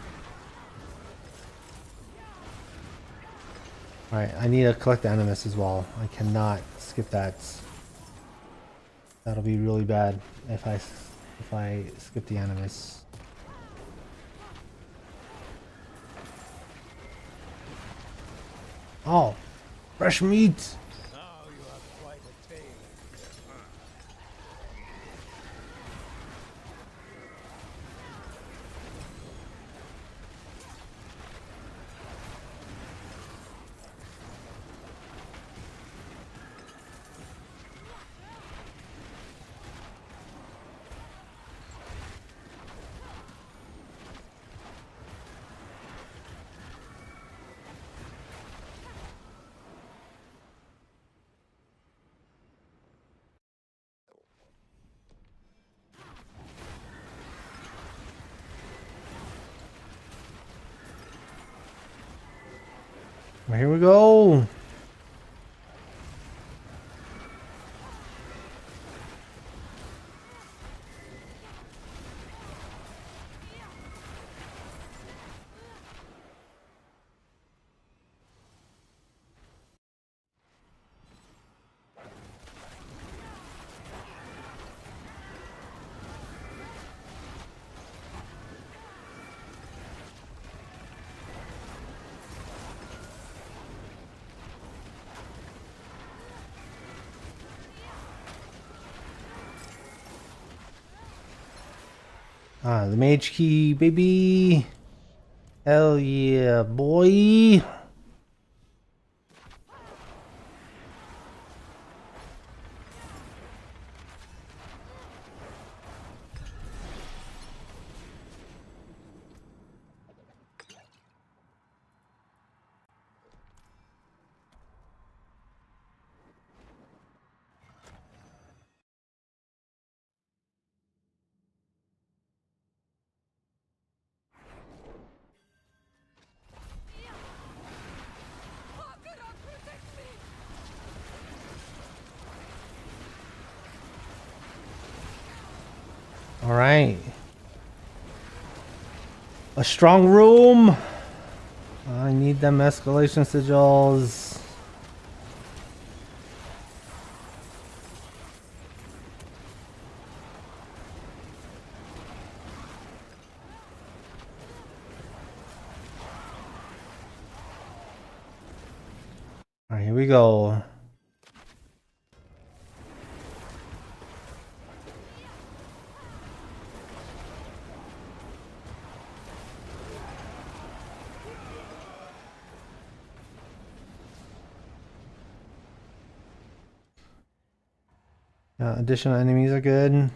Speaker 1: Alright, I need to collect the animus as well. I cannot skip that. That'll be really bad if I skip the animus. Oh, fresh meat.
Speaker 2: Now you have quite a tale.
Speaker 1: Well, here we go. Ah, the mage key, baby. Hell yeah, boy. All right. A strong room. I need them escalation sigils. Alright, here we go. Additional enemies are good.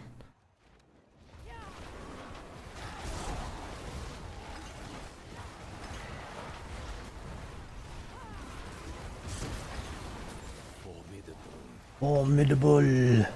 Speaker 1: Formidable.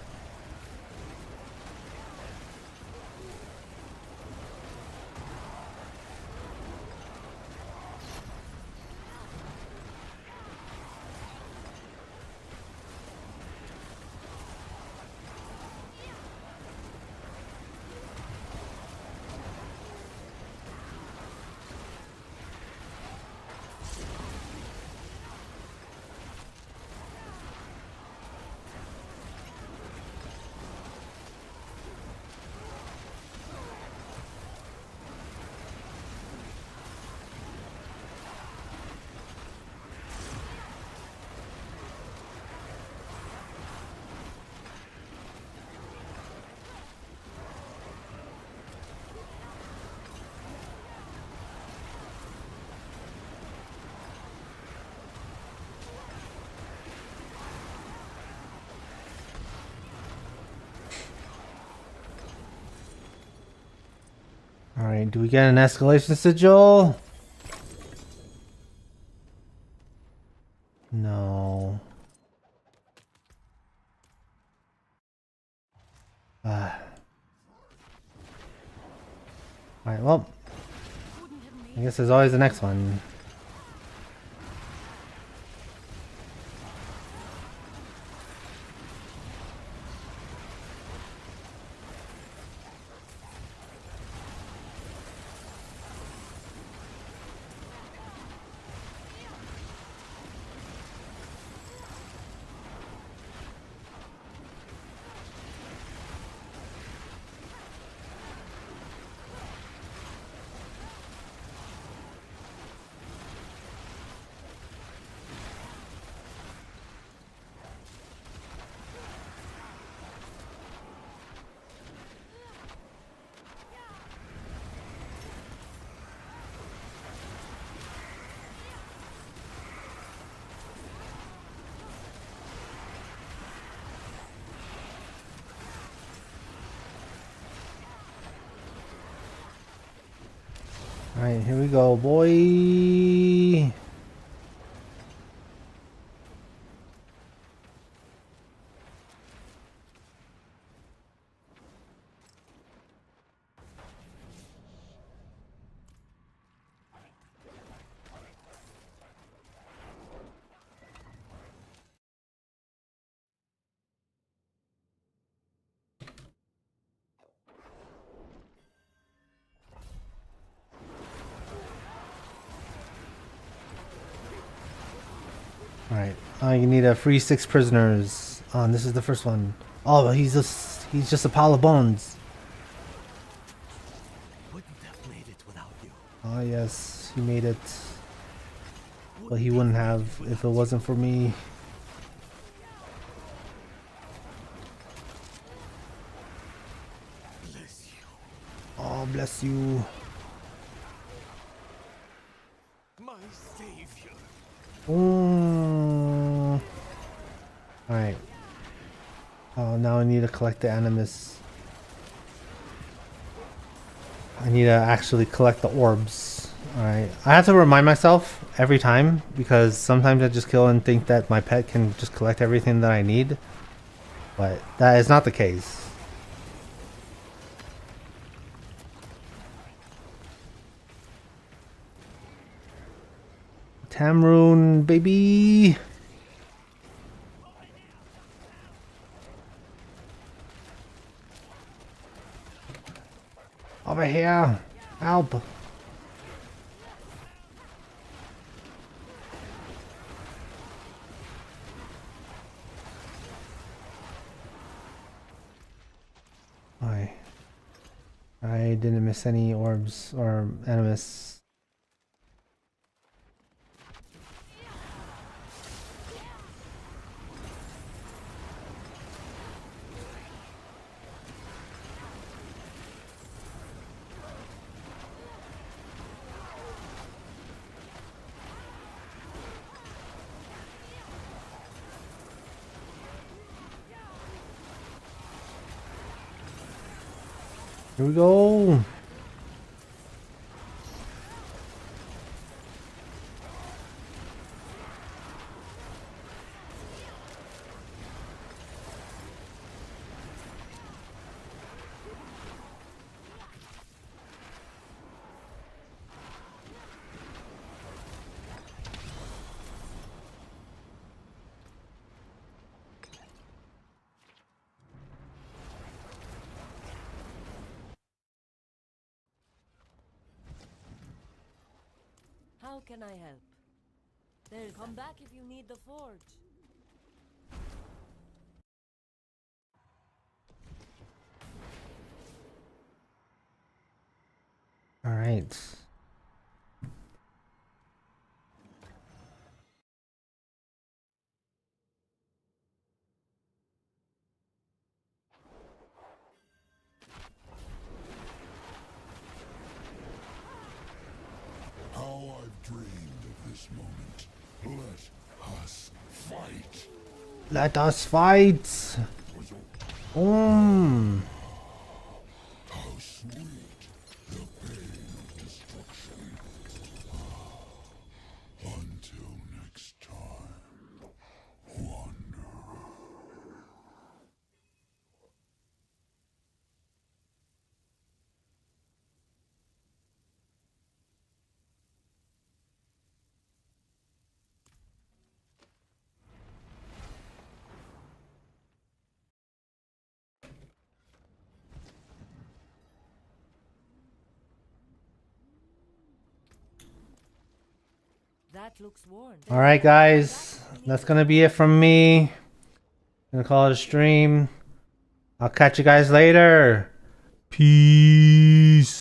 Speaker 1: Alright, do we get an escalation sigil? No. Alright, well, I guess there's always the next one. Alright, here we go, boy. Alright, you need a free 6 prisoners. And this is the first one. Oh, he's just a pile of bones.
Speaker 2: Wouldn't have made it without you.
Speaker 1: Oh yes, he made it. But he wouldn't have if it wasn't for me.
Speaker 2: Bless you.
Speaker 1: Oh, bless you.
Speaker 2: My savior.
Speaker 1: Alright. Oh, now I need to collect the animus. I need to actually collect the orbs. Alright. I have to remind myself every time because sometimes I just kill and think that my pet can just collect everything that I need. But that is not the case. Tamroon, baby! Over here! Help! I didn't miss any orbs or animus. Here we go.
Speaker 5: How can I help? There, come back if you need the forge.
Speaker 1: All right.
Speaker 3: How I've dreamed of this moment. Let us fight.
Speaker 1: Let us fight.
Speaker 3: How sweet the pain of destruction. Until next time, wander.
Speaker 5: That looks worn.
Speaker 1: All right, guys. That's gonna be it from me. Gonna call it a stream. I'll catch you guys later. Peace.